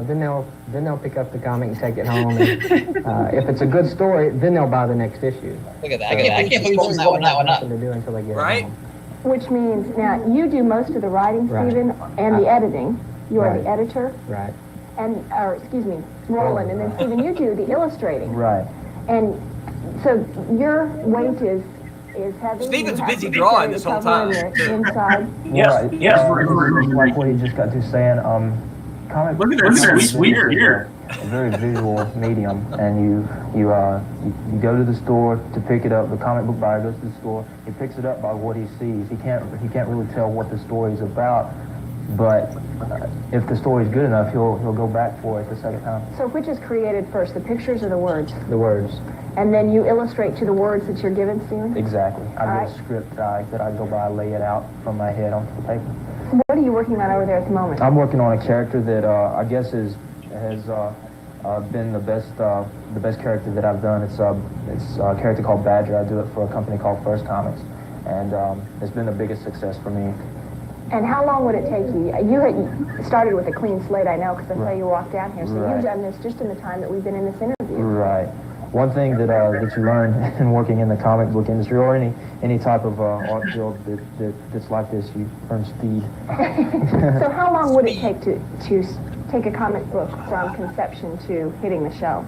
then they'll pick up the comic and take it home. And, if it's a good story, then they'll buy the next issue.
Look at that. I can't believe she's going that one up.
Nothing to do until they get
Right?
it home.
Which means, now, you do most of the writing,
Right.
Stephen, and the editing. You are the
Right.
editor,
Right.
or excuse me, Roland, and then Stephen, you do the illustrating.
Right.
And so your weight is heavy.
Stephen's
You have
busy
to
drawing
carry
this
the
whole
cover
time,
and your
too.
inside.
Like what he just got to saying, comic
Look at that sweet here.
a very visual medium, and you go to the store to pick it up. The comic book buyer goes to the store. He picks it up by what he sees. He can't really tell what the story is about, but if the story is good enough, he'll go back for it the second time.
So which is created first, the pictures or the words?
The words,
And then you illustrate to the words that you're given, Stephen?
exactly. I
All
get
right.
a script that I go by, lay it out from my head onto the paper.
What are you working on over there at the moment?
I'm working on a character that I guess has been the best character that I've done. It's a character called Badger. I do it for a company called First Comics, and it's been the biggest success for me.
And how long would it take you? You had started with a clean slate, I know, because I saw
Right.
you walk down here. So
Right.
you've done this just in the time that we've been in this interview.
Right. One thing that you learn in working in the comic book industry or any type of art field that's like this, you learn speed.
So how long would it take to take a comic book from conception to hitting the shelf?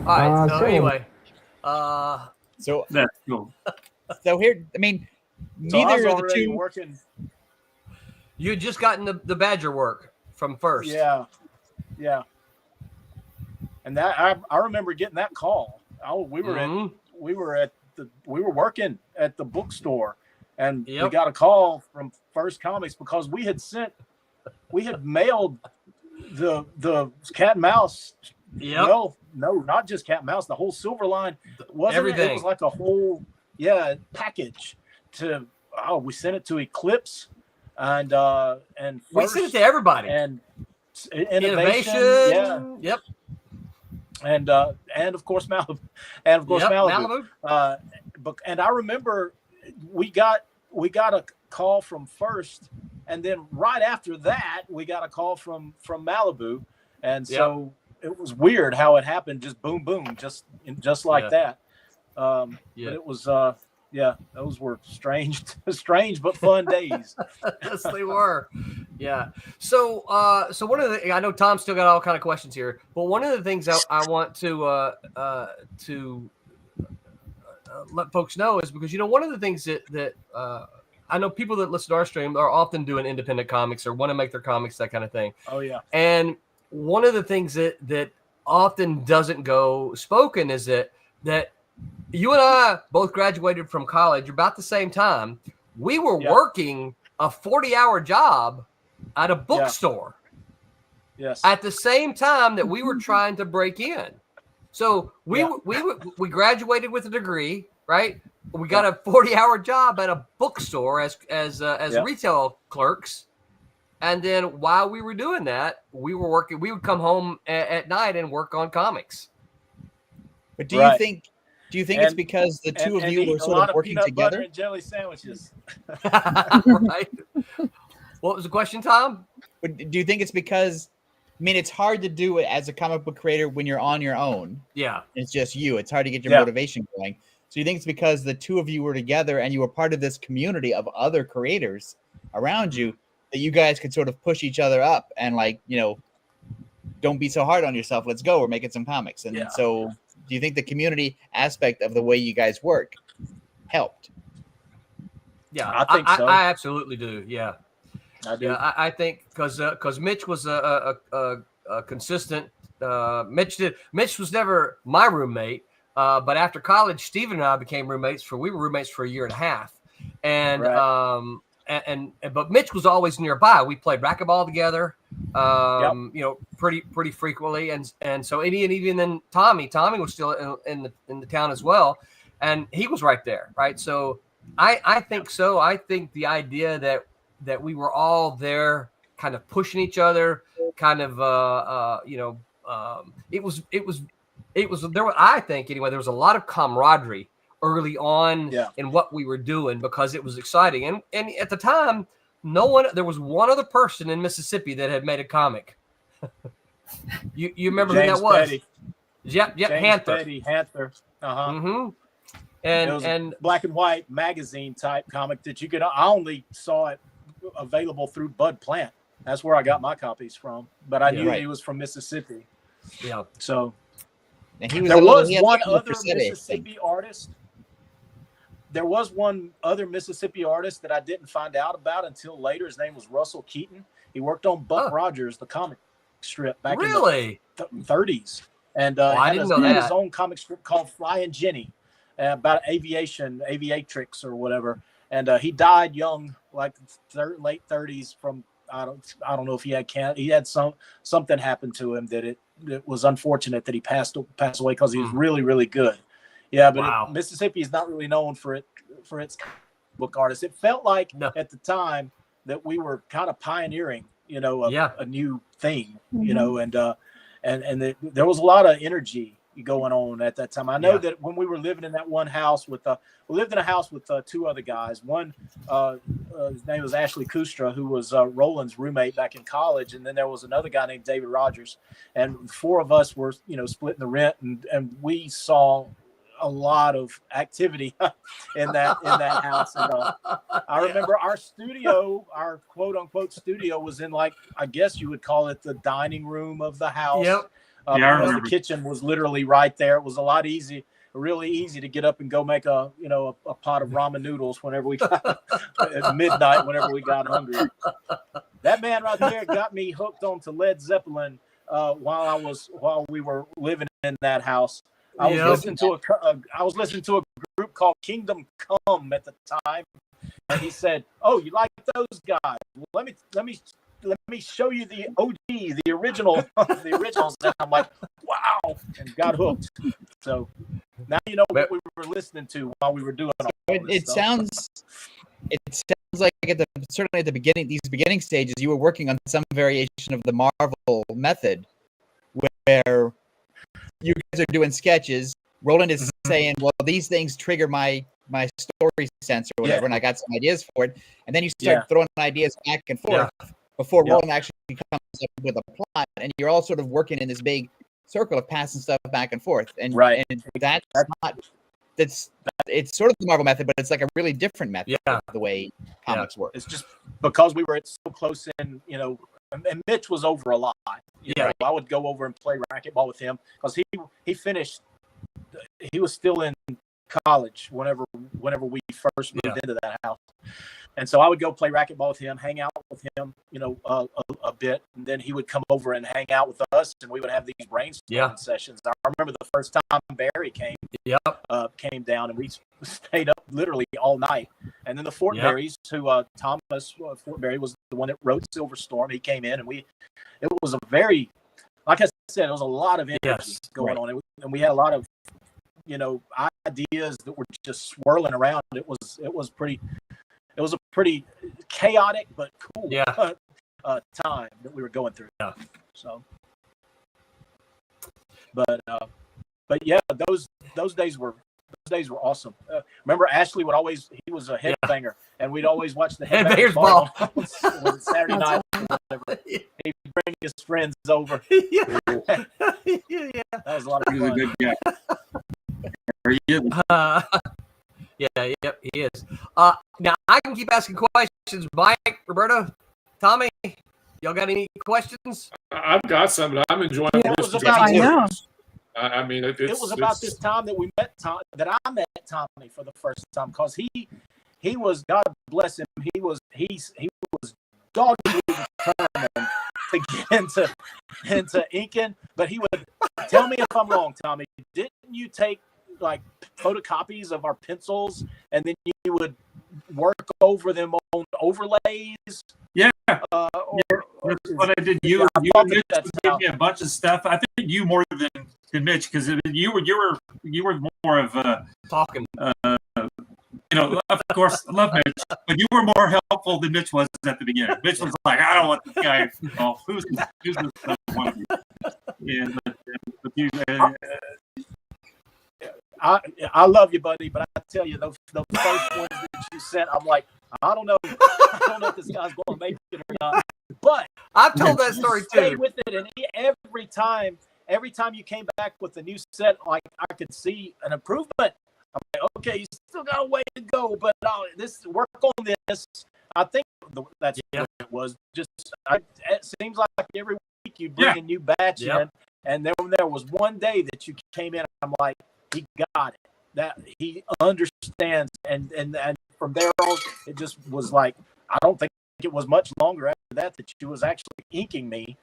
All right. So
So-
anyway,
So
That's cool.
so here, I mean,
So I was
neither of the
already
two.
working.
you had just gotten the Badger work from first.
Yeah. And that I remember getting that call. We were
Mhm.
we were working at the bookstore, and we
Yep.
got a call from First Comics because we had mailed the Cat and Mouse
Yep.
Well, no, not just Cat and Mouse. The whole Silverline wasn't
Everything.
It was like a whole package. We sent it to Eclipse and
We sent it to everybody.
and innovation. Yeah.
Yep.
And of course Malibu, and of course
Yep,
Malibu. And I remember we got a call from First, and then right after that we got a call from Malibu, and so it was weird how it happened. Just boom, boom, just like that. But it was those were strange but fun days.
Yes, they were. Yeah. So one of the, I know Tom's still got all kind of questions here, but one of the things I want to let folks know is because, one of the things that I know people that listen to our stream are often doing independent comics or want to make their comics, that kind of thing.
Oh yeah.
And one of the things that often doesn't go spoken is that you and I both graduated from college about the same time. We were working a 40-hour job at a bookstore.
Yes.
At the same time that we were trying to break in. So we graduated with a degree, right? We got a 40-hour job at a bookstore as retail clerks. And then while we were doing that, we were working. We would come home at night and work on comics.
But do you think it's because the two of you were sort of working together?
Butter and jelly sandwiches.
Right. What was the question, Tom?
Do you think it's because, it's hard to do it as a comic book creator when you're on your own.
Yeah.
It's just you. It's hard to get your motivation going. So you think it's because the two of you were together and you were part of this community of other creators around you that you guys could sort of push each other up and don't be so hard on yourself. Let's go. We're making some comics. And so do you think the community aspect of the way you guys work helped?
Yeah,
I think so.
I absolutely do. Yeah,
I do.
Yeah, I think because Mitch was a consistent. Mitch was never my roommate, but after college, Steven and I became roommates. We were roommates for a year and a half, and but Mitch was always nearby. We played racquetball together, pretty frequently, and so even then Tommy was still in the town as well, and he was right there, right? So I think so. I think the idea that we were all there, kind of pushing each other, kind of it was there. I think anyway, there was a lot of camaraderie early on in what we were doing because it was exciting. And at the time, there was one other person in Mississippi that had made a comic. you remember
James
who that was?
Petty.
Yep,
James
Hanther.
Petty, Hanther.
Mm-hmm.
It was a black and white magazine type comic that I only saw it available through Bud Plant. That's where I got my copies from. But I knew he was from Mississippi.
Yeah.
So
and he was
there was one other
Mississippi
artist. There was one other Mississippi artist that I didn't find out about until later. His name was Russell Keaton. He worked on Buck Rogers, the comic strip back in the 30s. And
I didn't know that.
His own comic strip called Flying Jenny, about aviatrix or whatever. And he died young, like late 30s from I don't know if he had something happen to him that it was unfortunate that he passed away because he was really, really good. Yeah, but Mississippi is not really known for its book artists. It felt like at the time that we were kind of pioneering, a new thing, and there was a lot of energy going on at that time. I know that when we were living in that one house we lived in a house with two other guys. One, his name was Ashley Kustra, who was Roland's roommate back in college. And then there was another guy named David Rogers. And four of us were, splitting the rent. And we saw a lot of activity in that house. And I remember our studio, our quote unquote studio, was in, like, I guess you would call it the dining room of the house.
Yep.
Because the kitchen was literally right there. It was really easy to get up and go make a pot of ramen noodles whenever we got at midnight, whenever we got hungry. That man right there got me hooked onto Led Zeppelin while we were living in that house. I was listening to a group called Kingdom Come at the time, and he said, "Oh, you like those guys? Well, let me let me show you the OG, the original, the originals. And I'm like, wow, and got hooked. So now you know what we were listening to while we were doing all this stuff.
It sounds like certainly at the beginning, these beginning stages, you were working on some variation of the Marvel method, where you guys are doing sketches. Roland is saying, "Well, these things trigger my story sense or whatever," and I got some ideas for it. And then you start throwing ideas back and forth before Roland actually comes up with a plot, and you're all sort of working in this big circle of passing stuff back and forth. And it's sort of the Marvel method, but it's like a really different method of the way comics work.
It's just because we were so close in, you know, and Mitch was over a lot. You know, I would go over and play racquetball with him because he finished. He was still in college whenever we first moved into that house, and so I would go play racquetball with him, hang out with him, you know, a bit, and then he would come over and hang out with us, and we would have these brainstorming sessions. I remember the first time Barry came down, and we stayed up literally all night. And then the Fortberrys, who Thomas Fortberry was the one that wrote Silver Storm. He came in, and it was a very, like I said, it was a lot of energy going on, and we had a lot of, you know, ideas that were just swirling around. It was a pretty chaotic but cool time that we were going through. So, but yeah, those days were awesome. Remember, Ashley he was a headbanger, and we'd always watch the headbangers ball on Saturday night. He'd bring his friends over. That was a lot of fun.
He was a good guy.
He is. Now I can keep asking questions. Mike, Roberto, Tommy, y'all got any questions?
I've got some, but I'm enjoying this.
I know.
I mean,
it was about this time that we met I met Tommy for the first time, because he was, God bless him, he was doggedly determined to get into inking, but he would tell me if I'm wrong, Tommy. Didn't you take like photocopies of our pencils and then you would work over them on overlays?
Yeah. That's what I did. You and Mitch gave me a bunch of stuff. I think you more than Mitch, because you were more of a
talking.
You know, of course, I love Mitch, but you were more helpful than Mitch was at the beginning. Mitch was like, I don't want this guy. Oh, who's this one of you? Yeah, but you.
I love you, buddy, but I tell you, those first ones that you sent, I'm like, I don't know if this guy's going to make it or not. But
I've told that story
stay
too.
With it, and every time you came back with a new set, like I could see an improvement. I'm like, okay, you still got a way to go, but work on this. I think that's what it was. Just it seems like every week you bring a new batch in, and then there was one day that you came in. I'm like, he got it. That he understands, and from there on, it just was like, I don't think it was much longer after that she was actually inking me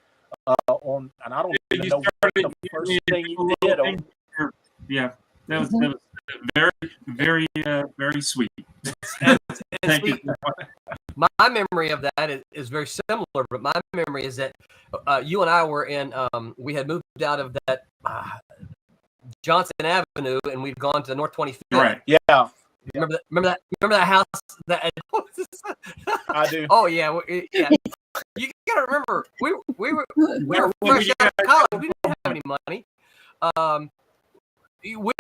on, and I don't even know what the first thing you did.
That was very, very, very sweet. Thank you.
My memory of that is very similar, but my memory is that you and I were in. We had moved out of that Johnson Avenue, and we'd gone to North 25th.
Right.
Yeah.
Remember that house?
I do.
Oh yeah, yeah. You gotta remember, we were fresh out of college. We didn't have any money. You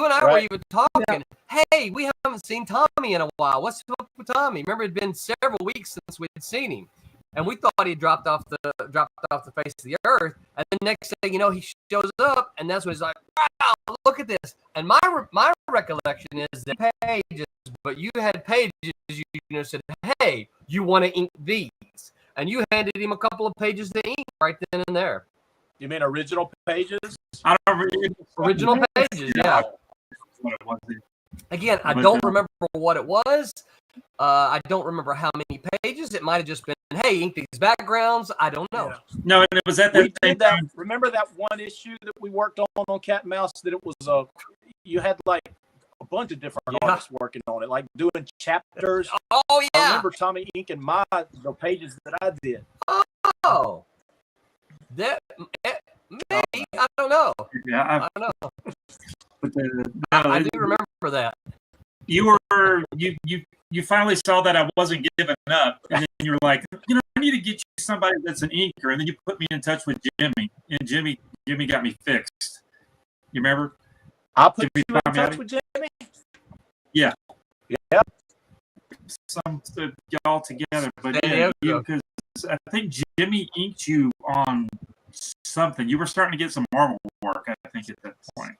and I were even talking. Hey, we haven't seen Tommy in a while. What's up with Tommy? Remember, it'd been several weeks since we'd seen him, and we thought he dropped off the face of the earth. And then next thing you know, he shows up, and that's when he's like, "Wow, look at this!" And my recollection is that pages, but you had pages. You said, "Hey, you want to ink these?" And you handed him a couple of pages to ink right then and there.
You mean original pages?
I don't remember.
Original pages, yeah. Again, I don't remember what it was. I don't remember how many pages. It might have just been, hey, ink these backgrounds. I don't know.
Yeah.
No, and it was at that same time.
Remember that one issue that we worked on Cat and Mouse, that it was you had like a bunch of different artists working on it, like doing chapters.
Oh yeah.
I remember Tommy inking the pages that I did.
Oh Oh, that maybe I don't know.
Yeah,
I don't know.
but
I do remember that.
you finally saw that I wasn't giving up, and then you were like, I need to get you somebody that's an inker, and then you put me in touch with Jimmy, and Jimmy got me fixed. You remember?
I put you in touch with Jimmy.
Yeah.
Yeah.
Some y'all together, but yeah, because I think Jimmy inked you on something. You were starting to get some Marvel work, I think, at that point.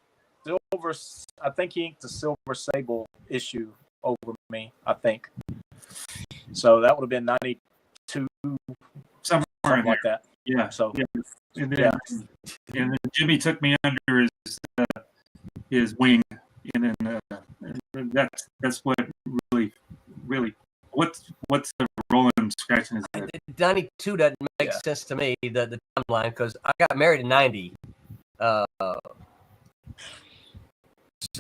I think he inked the Silver Sable issue over me, I think. So that would have been 92,
something
like that.
Yeah.
So
and then Jimmy took me under his wing, and then that's what really what's the rolling scratching his head.
92 doesn't make sense to me, the timeline, because I got married in 90.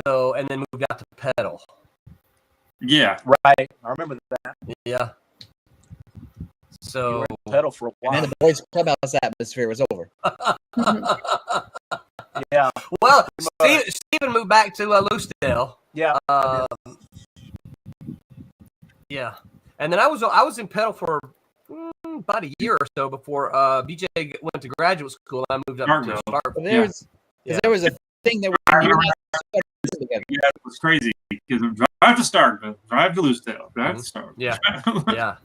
So, and then moved out to Pedal.
Yeah.
Right. I remember that.
Yeah. So
Pedal for a while.
And then the boys' clubhouse atmosphere was over.
Yeah.
Well, Steven moved back to Loosedale.
Yeah.
Yeah. And then I was in Pedal for about a year or so before BJ went to graduate school. And I moved up to Starkville.
There was a thing that we together.
Yeah, it was crazy because drive to Starkville, drive to Loosedale, drive to Starkville.
Yeah. Yeah.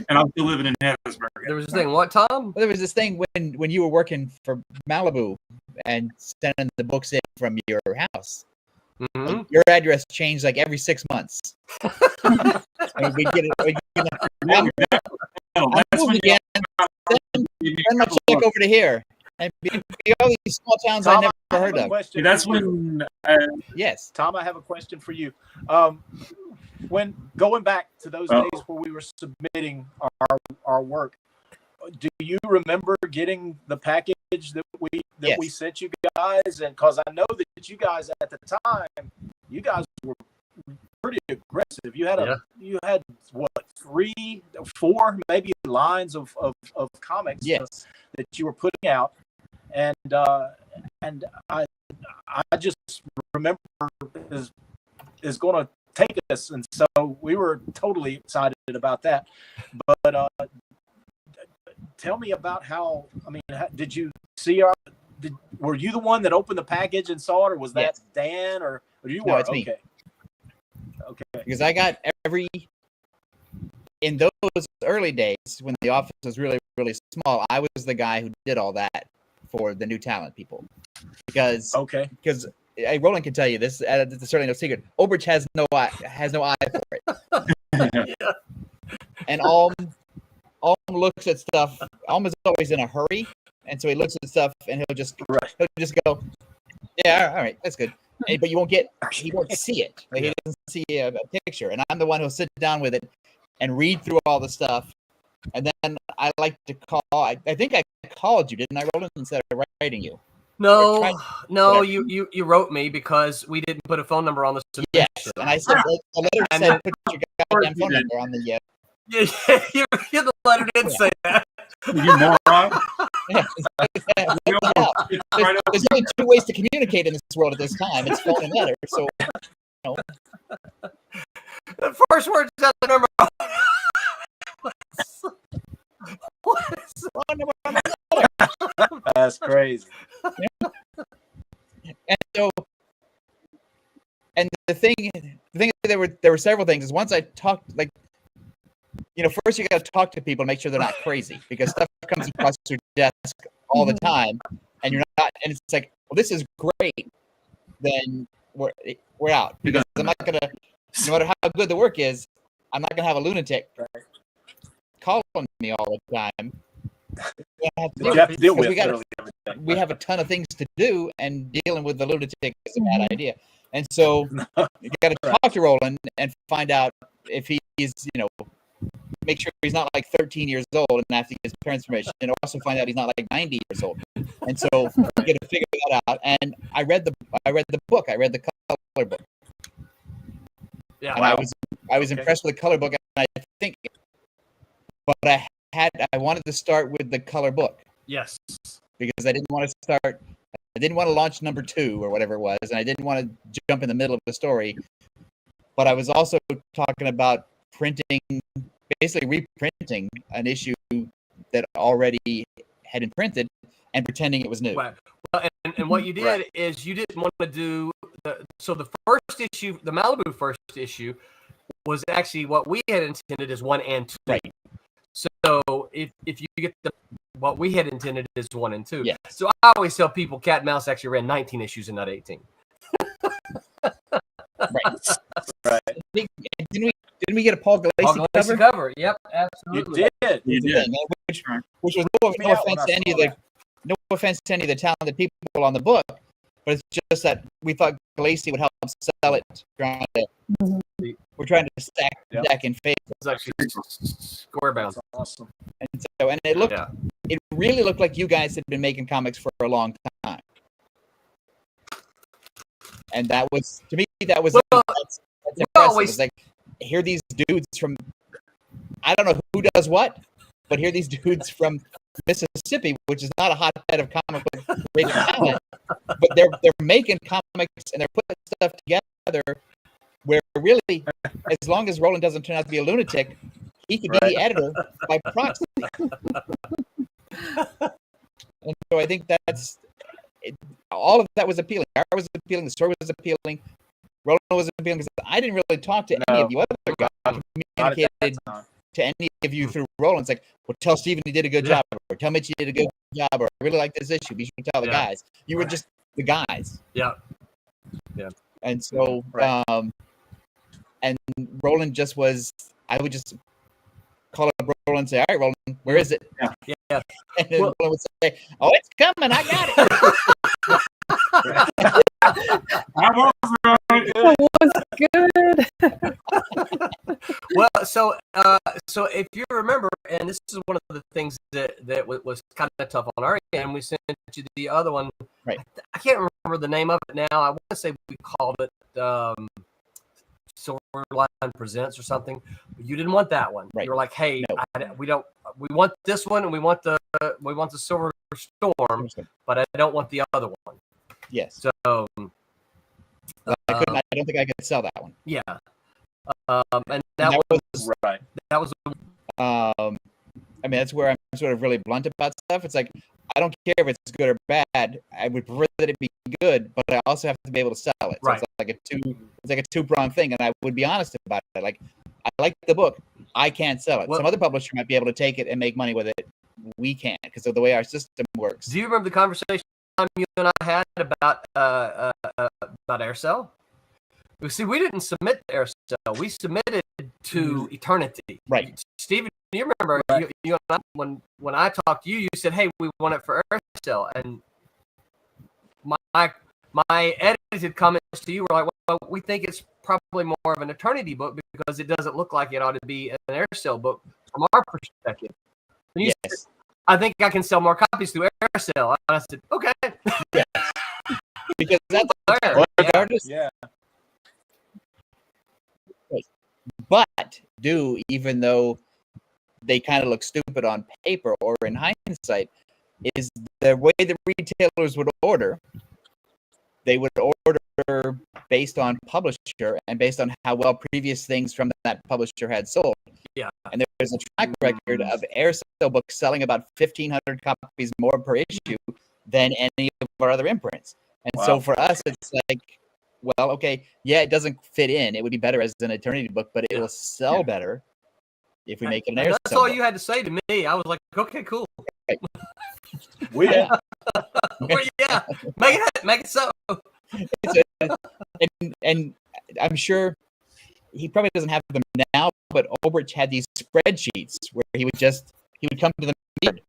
And I'm still living in Hattiesburg.
There was this thing. What, Tom?
Well, there was this thing when you were working for Malibu and sending the books in from your house.
Mm-hmm.
Your address changed like every 6 months. And we'd get it. I moved again. Send my check over to here. And be all these small towns
Tom,
I never heard of.
That's when.
Yes.
Tom, I have a question for you. When going back to those days where we were submitting our work, do you remember getting the package that we sent you guys? And because I know that you guys at the time, you guys were pretty aggressive. You had what, 3, 4 maybe lines of comics that you were putting out, and I just remember is going to take us, and so we were totally excited about that. But tell me about how. I mean, did you see were you the one that opened the package and saw it, or was that Dan, or you were?
It's me.
Okay.
Because I got in those early days when the office was really, really small, I was the guy who did all that for the new talent people. Because Roland can tell you this. It's certainly no secret. Obrich has no eye for it. And Alm looks at stuff. Alm is always in a hurry, and so he looks at stuff and he'll just go, yeah, all right, that's good. But he won't see it. Like, he doesn't see a picture, and I'm the one who'll sit down with it and read through all the stuff. And then I like to call. I think I called you, didn't I, Roland, instead of writing you?
No, you wrote me because we didn't put a phone number on the submission.
Yes, and I said the letter said put your goddamn phone number on the.
Yeah, the letter did say that.
You moron.
There's only 2 ways to communicate in this world at this time. It's phone and letter. So,
the first word is the number. What is phone number on the letter?
That's crazy.
And so, and the thing there were several ththings. Is once I talked, like, first you got to talk to people, make sure they're not crazy, because stuff comes across your desk all the time, and you're not. And it's like, well, this is great. Then we're out, because I'm not gonna. No matter how good the work is, I'm not gonna have a lunatic calling me all the time. We have a ton of things to do, and dealing with the lunatic is a bad idea. And so you got to talk to Roland and find out if he's, make sure he's not like 13 years old and after his parents' permission, and also find out he's not like 90 years old. And so you got to figure that out. And I read the book. I read the color book. Yeah, and I was impressed with the color book, and I think, but I wanted to start with the color book
Yes.
because I didn't want to launch number 2 or whatever it was, and I didn't want to jump in the middle of the story. But I was also talking about basically reprinting an issue that already had been printed and pretending it was new.
Right. Well, and what you did is you didn't want to do the first issue, the Malibu first issue, was actually what we had intended as 1 and 2.
Right.
So if you get what we had intended is 1 and 2.
Yes.
So I always tell people Cat and Mouse actually ran 19 issues and not 18.
Right. Didn't we get a Paul Gulacy
cover? Yep, absolutely.
You did.
Which was no offense to any of the talented people on the book, but it's just that we thought Gulacy would help sell it. We're trying to stack the deck in favor.
It's actually square bound.
Awesome.
And it really looked like you guys had been making comics for a long time. And that was, to me, that's impressive. It's like, here these dudes from, I don't know who does what, but here these dudes from Mississippi, which is not a hotbed of comic book great talent, but they're making comics and they're putting stuff together where really, as long as Roland doesn't turn out to be a lunatic, he could be the editor by proxy. And so I think all of that was appealing. Art was appealing. The story was appealing. Roland was appealing because I didn't really talk to any of you other guys. Communicated to any of you through Roland. It's like, well, tell Steven he did a good job, or tell Mitch he did a good job, or I really like this issue. Be sure to tell the guys. You were just the guys.
Yeah.
And so, and Roland just was. I would just call up Roland and say, "All right, Roland, where is it?"
Yeah.
And then Roland would say, "Oh, it's coming. I got it."
That was good.
Well, so if you remember, and this is one of the things that was kind of tough on our end, we sent you the other one.
Right.
I can't remember the name of it now. I want to say we called it Silverline Presents or something. But you didn't want that one.
Right.
You were like, hey,
No.
we want this one, and we want the Silver Storm, but I don't want the other one.
Yes.
So
I don't think I could sell that one.
yeah. And that was
right.
That was.
I mean, that's where I'm sort of really blunt about stuff. It's like, I don't care if it's good or bad. I would prefer that it be good, but I also have to be able to sell it. So
Right.
It's like a two-pronged thing, and I would be honest about it. Like, I like the book. I can't sell it.
Well,
some other publisher might be able to take it and make money with it. We can't because of the way our system works.
Do you remember the conversation you and I had about Aircell? See, we didn't submit to Aircell. We submitted to Eternity.
Right.
Steven, you remember you and I, when I talked to you, you said, "Hey, we want it for Aircell," and my edited comments to you were like, "Well, we think it's probably more of an Eternity book because it doesn't look like it ought to be an Aircell book from our perspective." And you said, "I think I can sell more copies through Aircell." And I said, "Okay."
Yeah. Because that's regardless.
Yeah.
But even though they kind of look stupid on paper or in hindsight, is the way the retailers would order. They would order based on publisher and based on how well previous things from that publisher had sold.
Yeah.
And there's a track record of Aircell books selling about 1,500 copies more per issue than any of our other imprints. And so for us, it's like, well, okay, yeah, it doesn't fit in. It would be better as an Eternity book, but it will sell better if we make it an Aircell.
That's all
book.
you had to say to me. I was like, "Okay, cool."
Right.
Well, yeah, make it so.
And I'm sure he probably doesn't have them now, but Ulbrich had these spreadsheets where he would come to the meeting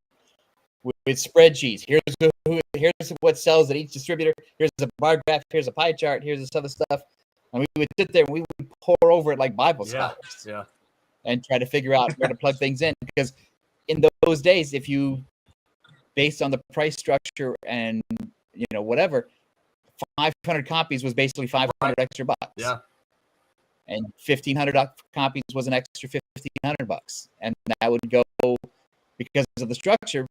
with spreadsheets. Here's what sells at each distributor. Here's a bar graph. Here's a pie chart. Here's this other stuff. And we would sit there and we would pour over it like Bible scholars.
Yeah.
And try to figure out where to plug things in. Because in those days, if you, based on the price structure and, whatever, 500 copies was basically 500 extra bucks.
Yeah.
And 1,500 copies was an extra $1,500. And that would go because of the structure,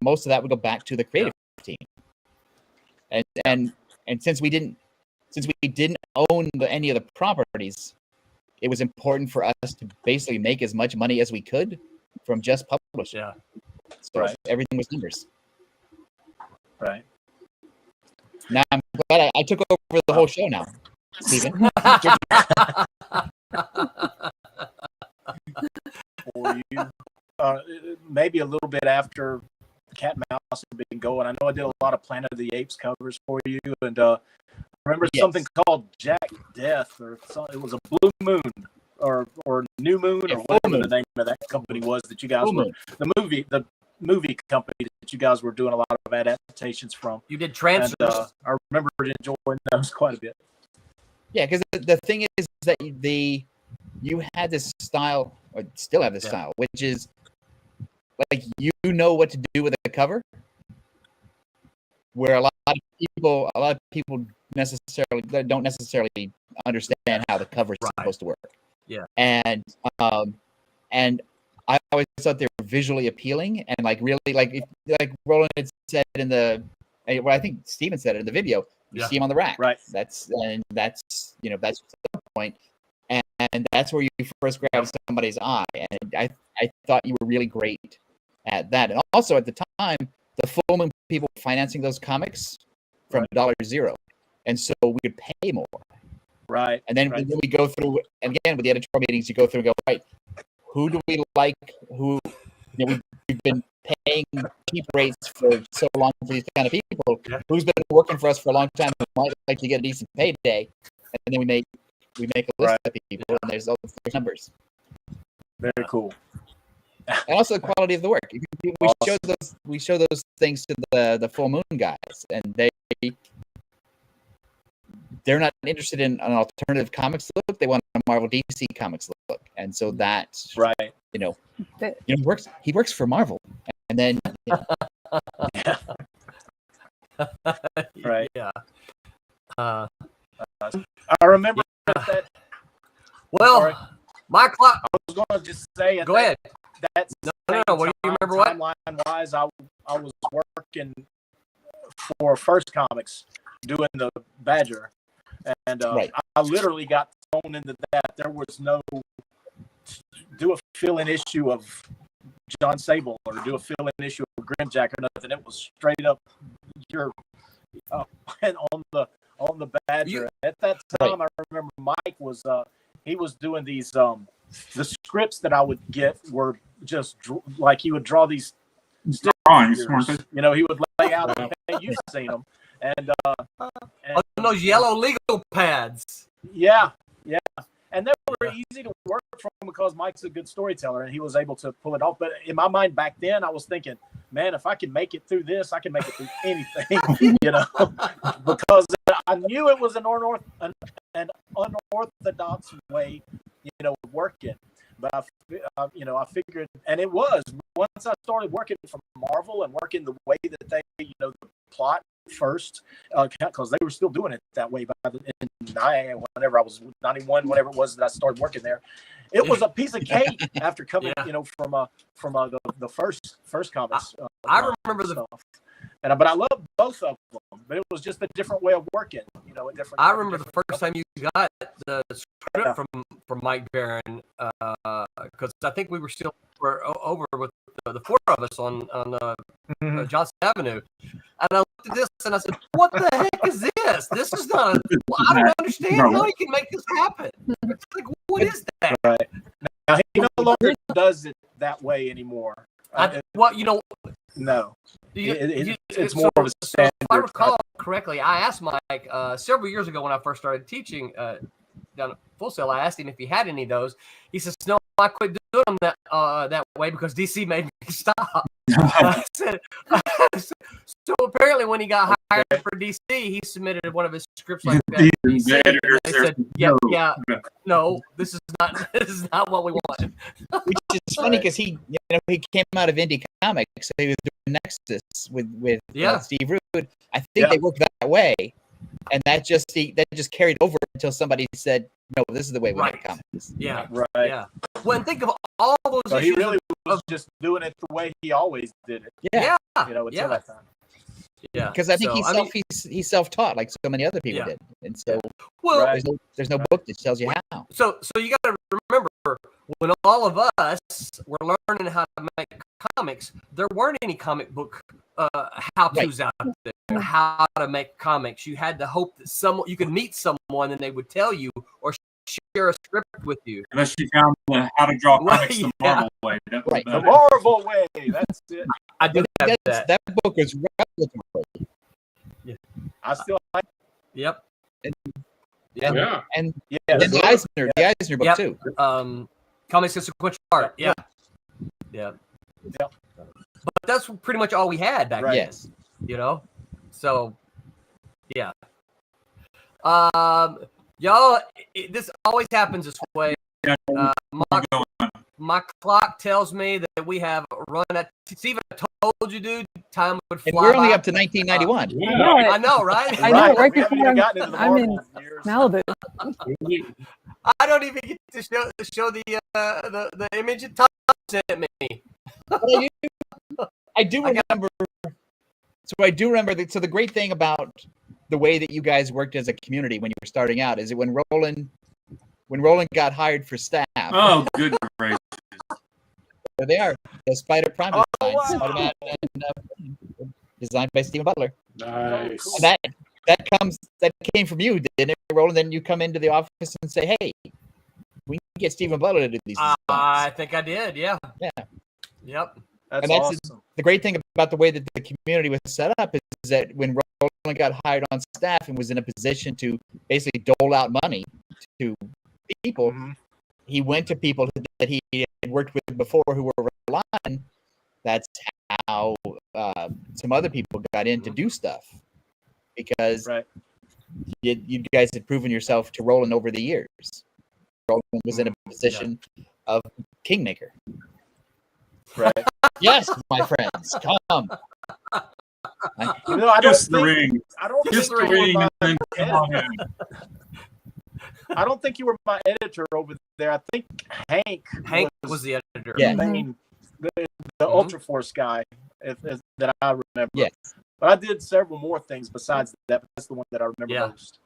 most of that would go back to the creative team. And since we didn't own any of the properties, it was important for us to basically make as much money as we could from just publishing.
Yeah.
So everything was numbers.
Right.
Now I'm glad I took over the whole show now, Steven.
For you, maybe a little bit after Cat and Mouse had been going. I know I did a lot of Planet of the Apes covers for you, and I remember something called Jack Death, or something. It was a Blue Moon, or New Moon, or whatever the name of that company was that you guys were. The movie company that you guys were doing a lot of adaptations from.
You did Transfers.
And, I remember enjoying those quite a bit.
Yeah, because the thing is that you had this style, or still have this style, which is like you know what to do with a cover, where a lot of people don't necessarily understand how the cover is supposed to work.
Yeah,
and I always thought they were visually appealing and like really like Roland had said in the, well, I think Steven said it in the video. You see them on the rack,
right?
That's the point, and that's where you first grab somebody's eye. And I thought you were really great at that. And also at the time, the Full Moon people were financing those comics from $0, and so we could pay more.
Right.
And then we go through, and again with the editorial meetings, you go through and go, right, who do we like? Who we've been paying cheap rates for so long for these kind of people. Who's been working for us for a long time and might like to get a decent payday, and then we make a list of people, and there's numbers.
Very cool.
And also the quality of the work. We show those things to the Full Moon guys, and they're not interested in an alternative comics look. They want a Marvel DC comics look, and so that's
right.
He works for Marvel, and then
right.
Yeah.
I remember that.
Well, my clock.
I was going to just say.
Go ahead.
That's
no. What do you remember? What
timeline-wise, I was working for First Comics doing the Badger, and I literally got thrown into that. There was no do a fill-in issue of John Sable or do a fill-in issue of Grimjack or nothing. It was straight up and on the Badger. At that time, I remember Mike was he was doing these the scripts that I would get were just like he would draw these
drawings.
He would lay out. Hey, you've seen them, and
those yellow legal pads.
Yeah, and they were easy to work from because Mike's a good storyteller and he was able to pull it off. But in my mind back then, I was thinking, man, if I can make it through this, I can make it through anything, because I knew it was an unorthodox way, of working. But I figured, and it was once I started working for Marvel and working the way that they, the plot first, because they were still doing it that way whenever I was 91, whenever it was that I started working there. It was a piece of cake after coming, from the first comics.
I remember the
stuff. But I love both of them. But it was just a different way of working.
I remember the first time you got the script from Mike Barron, because I think we were over with the four of us on Johnson Avenue, and I looked at this and I said, "What the heck is this? This is not. I don't understand how he can make this happen. It's like, what is that?"
Right. Now he no longer does it that way anymore.
No.
It's more of a standard.
If I recall correctly, I asked Mike several years ago when I first started teaching down at Full Sail. I asked him if he had any of those. He says, "No, I quit doing them that way because DC made me stop." I said, so apparently when he got hired for DC, he submitted one of his scripts like that. They said, no, this is not what we want.
Which is funny because he came out of indie comics, so he was doing Nexus with Steve Rude. I think they worked that way, and that just carried over until somebody said, no, this is the way we
Right.
make comics.
Yeah.
Right.
Yeah. Well, and think of all those
So he
issues.
really was just doing it the way he always did it.
Yeah.
You know, until
Yeah.
that time.
Yeah.
Because I think
So,
he's self-taught like so many other people
Yeah.
did, and so
well,
Right.
there's no book that tells you how.
so you got to remember when all of us were learning how to make comics, there weren't any comic book how-tos out there. How to make comics. You had to hope that you could meet someone and they would tell you or share a script with you.
Unless you found how to draw
Well,
comics the
yeah.
Marvel way. That was
Right.
The
about it.
Marvel way. That's it.
I do have that.
That book was revelatory.
I still like.
Yep.
Yeah.
And
Yeah.
the Eisner book
Yep.
too.
Comics and sequential art. Yeah. Yeah.
Yep.
But that's pretty much all we had back then.
Yes.
You know? So, yeah. Y'all, this always happens this way. My clock tells me that we have run at. Steven, I told you, dude, time would fly.
And we're only
by.
up to 1991.
I know, right?
I know, right
We haven't
before
even gotten into the
I'm in
Marvel years.
Malibu.
I don't even get to show the image that Tom sent me.
But I do remember. So I do remember that. So the great thing about the way that you guys worked as a community when you were starting out is that when Roland got hired for staff.
Oh, good gracious.
There they are. The Spider Prime design,
wow.
Spider-Man, and, designed by Steven Butler.
Nice.
And that came from you, didn't it, Roland? Then you come into the office and say, "Hey, we can get Steven Butler to do these designs."
I think I did. Yeah.
Yeah.
Yep.
That's
And that's
awesome.
the great thing about the way that the community was set up is that when Roland got hired on staff and was in a position to basically dole out money to people,
Mhm.
he went to people that he had worked with before who were relying. That's how some other people got in to do stuff, because
Right.
you guys had proven yourself to Roland over the years. Roland was in a position of kingmaker.
Right.
Yes, my friends, come.
You know, I don't
Just the
think,
ring.
I don't
Just
think
the
you were
ring.
my
And then come on
editor.
in.
I don't think you were my editor over there. I think Hank
was the editor.
Yeah.
the main, the Ultra Force guy, if that I remember.
Yes.
But I did several more things besides that. But that's the one that I remember
Yeah.
most.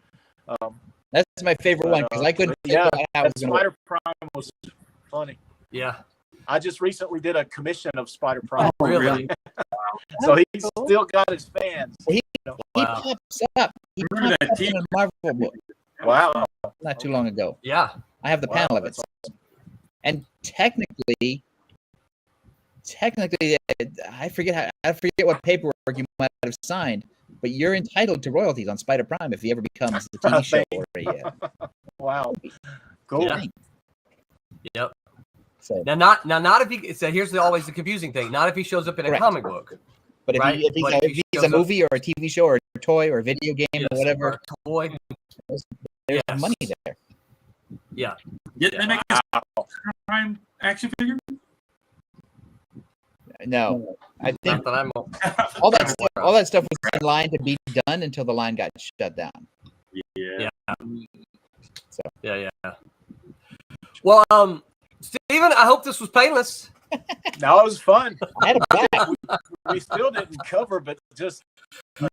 That's my favorite one because I couldn't figure out how it was
that
going to
Spider
work.
Prime was funny.
Yeah.
I just recently did a commission of Spider Prime.
Oh, really?
So he's still got his fans.
He
Wow.
pops up. He
Remember
popped
that
up in a Marvel book
Wow.
not too long ago.
Yeah.
I have the
Wow,
panel of it.
that's
And technically, I forget what paperwork you might have signed, but you're entitled to royalties on Spider Prime if he ever becomes a TV show or a
Wow. Cool.
Yeah. Yep.
so.
Now, not if he. So here's always the confusing thing. Not if he shows up in a
Correct.
comic book.
But if,
Right,
he, if he's,
but
a,
if
if
he
he's
shows
a
up-
movie or a TV show or a toy or a video game
Yes,
or whatever,
or a toy.
there's
Yes.
money there.
Yeah.
Didn't they make a Prime action figure?
No, I think
Not that I'm.
all that stuff was in line to be done until the line got shut down.
Yeah.
Yeah. Well, Steven, I hope this was painless.
No, it was fun.
I had a black.
We still didn't cover, but just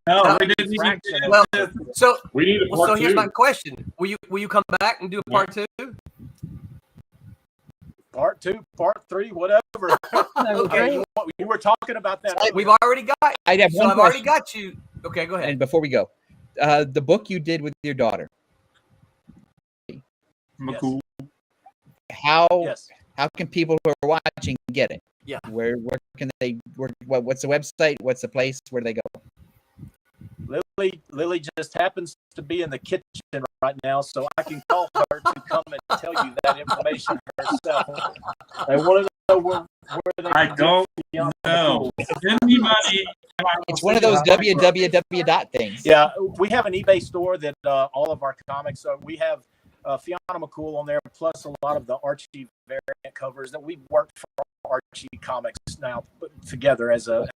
No, we didn't even.
fraction of
Well,
it.
so
We need a
well, so
part
here's
two.
my question: Will you come back and do a part two?
Part 2, part 3, whatever.
That was
Okay.
great.
You were talking about that.
We've already got.
I'd have
So
one
I've already
question.
got you. Okay, go ahead.
And before we go, the book you did with your daughter,
McCool.
how
Yes.
how can people who are watching get it?
Yeah.
Where can they? What's the website? What's the place? Where do they go?
Lily just happens to be in the kitchen right now, so I can call her to come and tell you that information herself. I want to know where they
I
can
don't
get
know. Send me money. and I will
It's one of
send
those
you my-
www things.
Yeah, we have an eBay store that all of our comics are. We have Fiona McCool on there, plus a lot of the Archie variant covers that we worked for Archie Comics now put together as a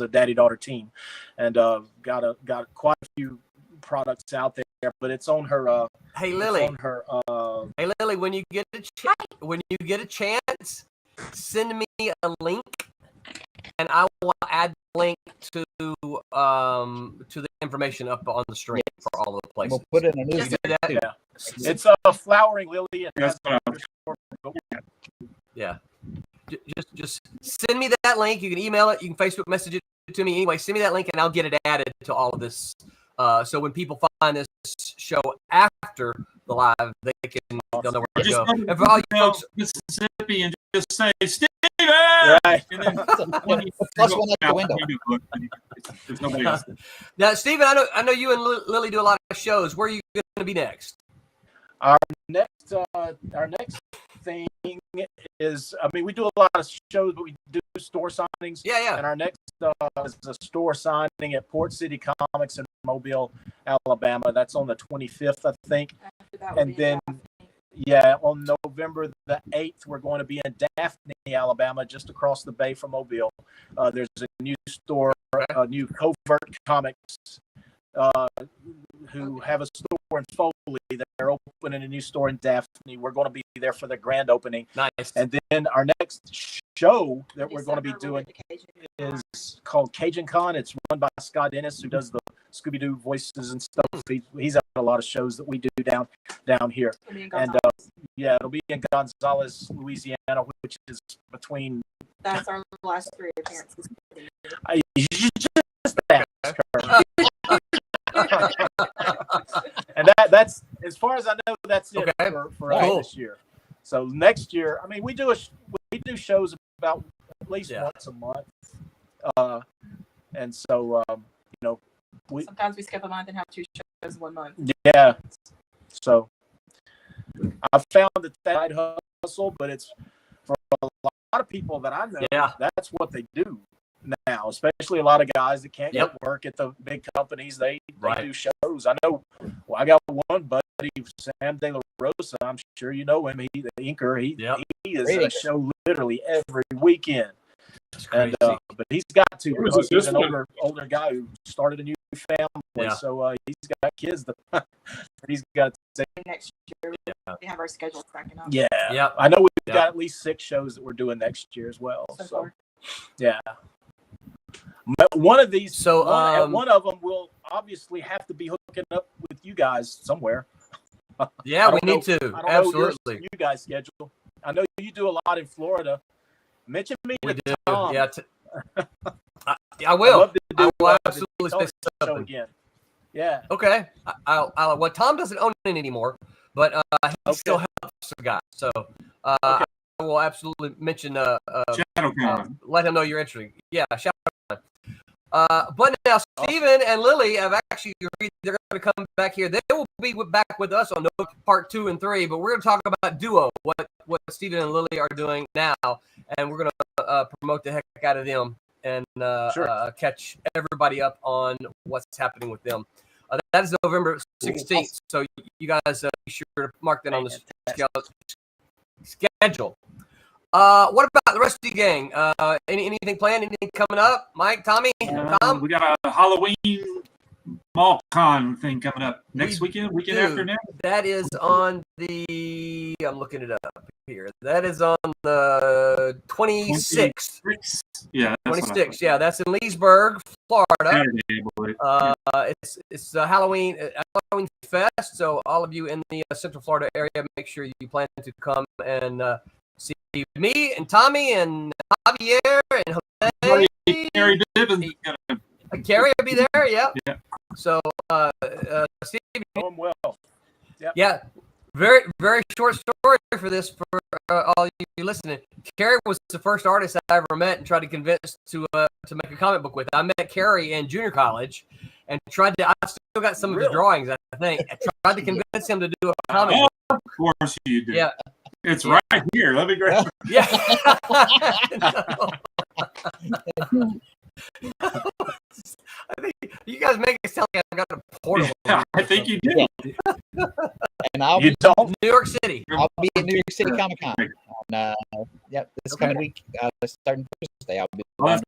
daddy daughter team, and got quite a few products out there, but it's on her.
Hey Lily.
It's on her.
Hey Lily, when you get a chance, send me a link, and I will add the link to the information up on the stream for all of the places.
We'll put it in a news.
You do that?
Yeah. It's a flowering lily. And
That's what I was.
Yeah. Just send me that link. You can email it. You can Facebook message it to me. Anyway, send me that link, and I'll get it added to all of this. So when people find this show after the live, they'll know where to go. And for all you folks,
Mississippi, and just say, Steven!
Right.
And then
Plus one out the window.
There's nobody else.
now, Steven, I know you and Lily do a lot of shows. Where are you going to be next?
Our next thing is, I mean, we do a lot of shows, but we do store signings.
Yeah.
And our next is a store signing at Port City Comics in Mobile, Alabama. That's on the 25th, I think. And then, on November the 8th, we're going to be in Daphne, Alabama, just across the bay from Mobile. There's a new store, new Covert Comics, who have a store in Foley. They're opening a new store in Daphne. We're going to be there for the grand opening.
Nice.
And then our next show that we're going to be doing is called Cajun Con. It's run by Scott Ennis, who does the Scooby-Doo voices and stuff. He's at a lot of shows that we do down here. And it'll be in Gonzales, Louisiana, which is between.
That's our last 3 appearances.
Just ask her. And that's as far as I know, that's it for us this year. So next year, I mean, we do shows about at least once a month, and so
sometimes we skip a month and have 2 shows 1 month.
Yeah, so I found that side hustle, but it's for a lot of people that I know.
Yeah.
That's what they do now, especially a lot of guys that can't get work at the big companies. They do shows. I know. Well, I got one buddy, Sam De La Rosa. I'm sure you know him. He the inker. He is a show literally every weekend. And but he's got to. He's an older guy who started a new family, so he's got kids. He's got to say
next year. We have our schedule cracking up.
Yeah. I know we've got at least 6 shows that we're doing next year as well. So yeah. One of these, one of them will obviously have to be hooking up with you guys somewhere.
Yeah, we need to.
I don't
Absolutely.
know you guys' schedule. I know you do a lot in Florida. Mention me to Tom.
Yeah, I will. I will absolutely say
something again. Yeah.
Okay. Well, Tom doesn't own it anymore, but he still helps the guy. So I will absolutely mention. Let him know you're interested. Yeah, Shadow. But now Steven and Lily have actually agreed they're going to come back here. They will be back with us on part 2 and 3, but we're going to talk about Duo, what Steven and Lily are doing now, and we're going to promote the heck out of them and catch everybody up on what's happening with them. That is November 16th, so you guys be sure to mark that on the schedule. What about the rest of the gang? Anything planned? Anything coming up? Mike, Tommy, Tom?
We got a Halloween mall con thing coming up next weekend after next.
That is on the. I'm looking it up here. That is on the 26th.
26th. Yeah,
26th. Yeah, that's in Leesburg, Florida.
Saturday, I believe.
It's a Halloween fest. So all of you in the Central Florida area, make sure you plan to come and see me and Tommy and Javier and Jose.
Carrie Bibbins.
Carrie will be there. Yeah. So, Steve.
Doing well. Yep.
Yeah. Very, very short story for this for all you listening. Carrie was the first artist I ever met and tried to convince to make a comic book with. I met Carrie in junior college and I still got some of his drawings, I think. I tried to convince him to do a comic book.
Of course you did.
Yeah.
It's right here. Let me grab it.
Yeah. I think you guys make it sound like I got a portal.
Yeah, I think you do.
And I'll
be
New York City.
I'll be at New York City Comic Con. This coming week, starting Thursday. I'll be around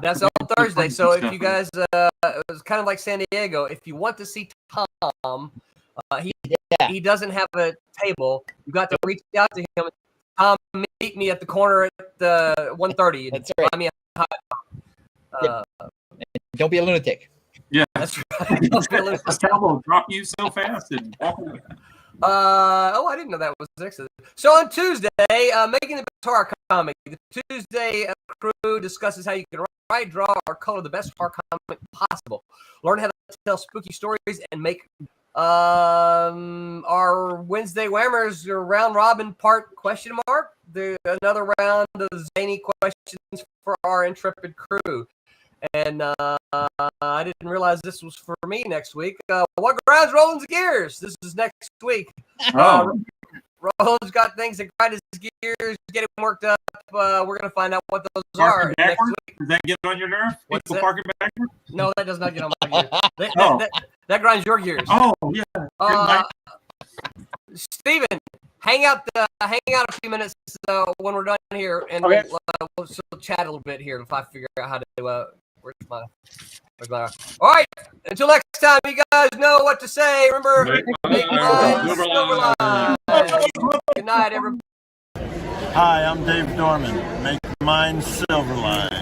That's on Thursday. So if you guys kind of like San Diego. If you want to see Tom, he doesn't have a table. You got to reach out to him. Tom, meet me at the corner at the 1:30.
That's right.
Buy me a hot dog.
Don't be a lunatic.
Yeah,
that's right.
This town will drop you so fast and walk away.
I didn't know that was next. So on Tuesday, making the best horror comic. The Tuesday crew discusses how you can write, draw, or color the best horror comic possible. Learn how to tell spooky stories and make our Wednesday Whammers your round robin part ? Another round of zany questions for our intrepid crew. And I didn't realize this was for me next week. What grinds Roland's gears? This is next week. Roland's got things that grind his gears, get him worked up. We're going to find out what those are next week.
Does that get on your nerve?
What's
People
that?
parking backward?
No, that does not get on my gears. That grinds your gears.
Oh, yeah.
Steven, hang out a few minutes when we're done here, and
Okay.
we'll chat a little bit here if I figure out how to. Where's my? All right. Until next time, you guys know what to say. Remember, make mine Silverline. Good night, everybody.
Hi, I'm Dave Dorman. Make mine Silverline.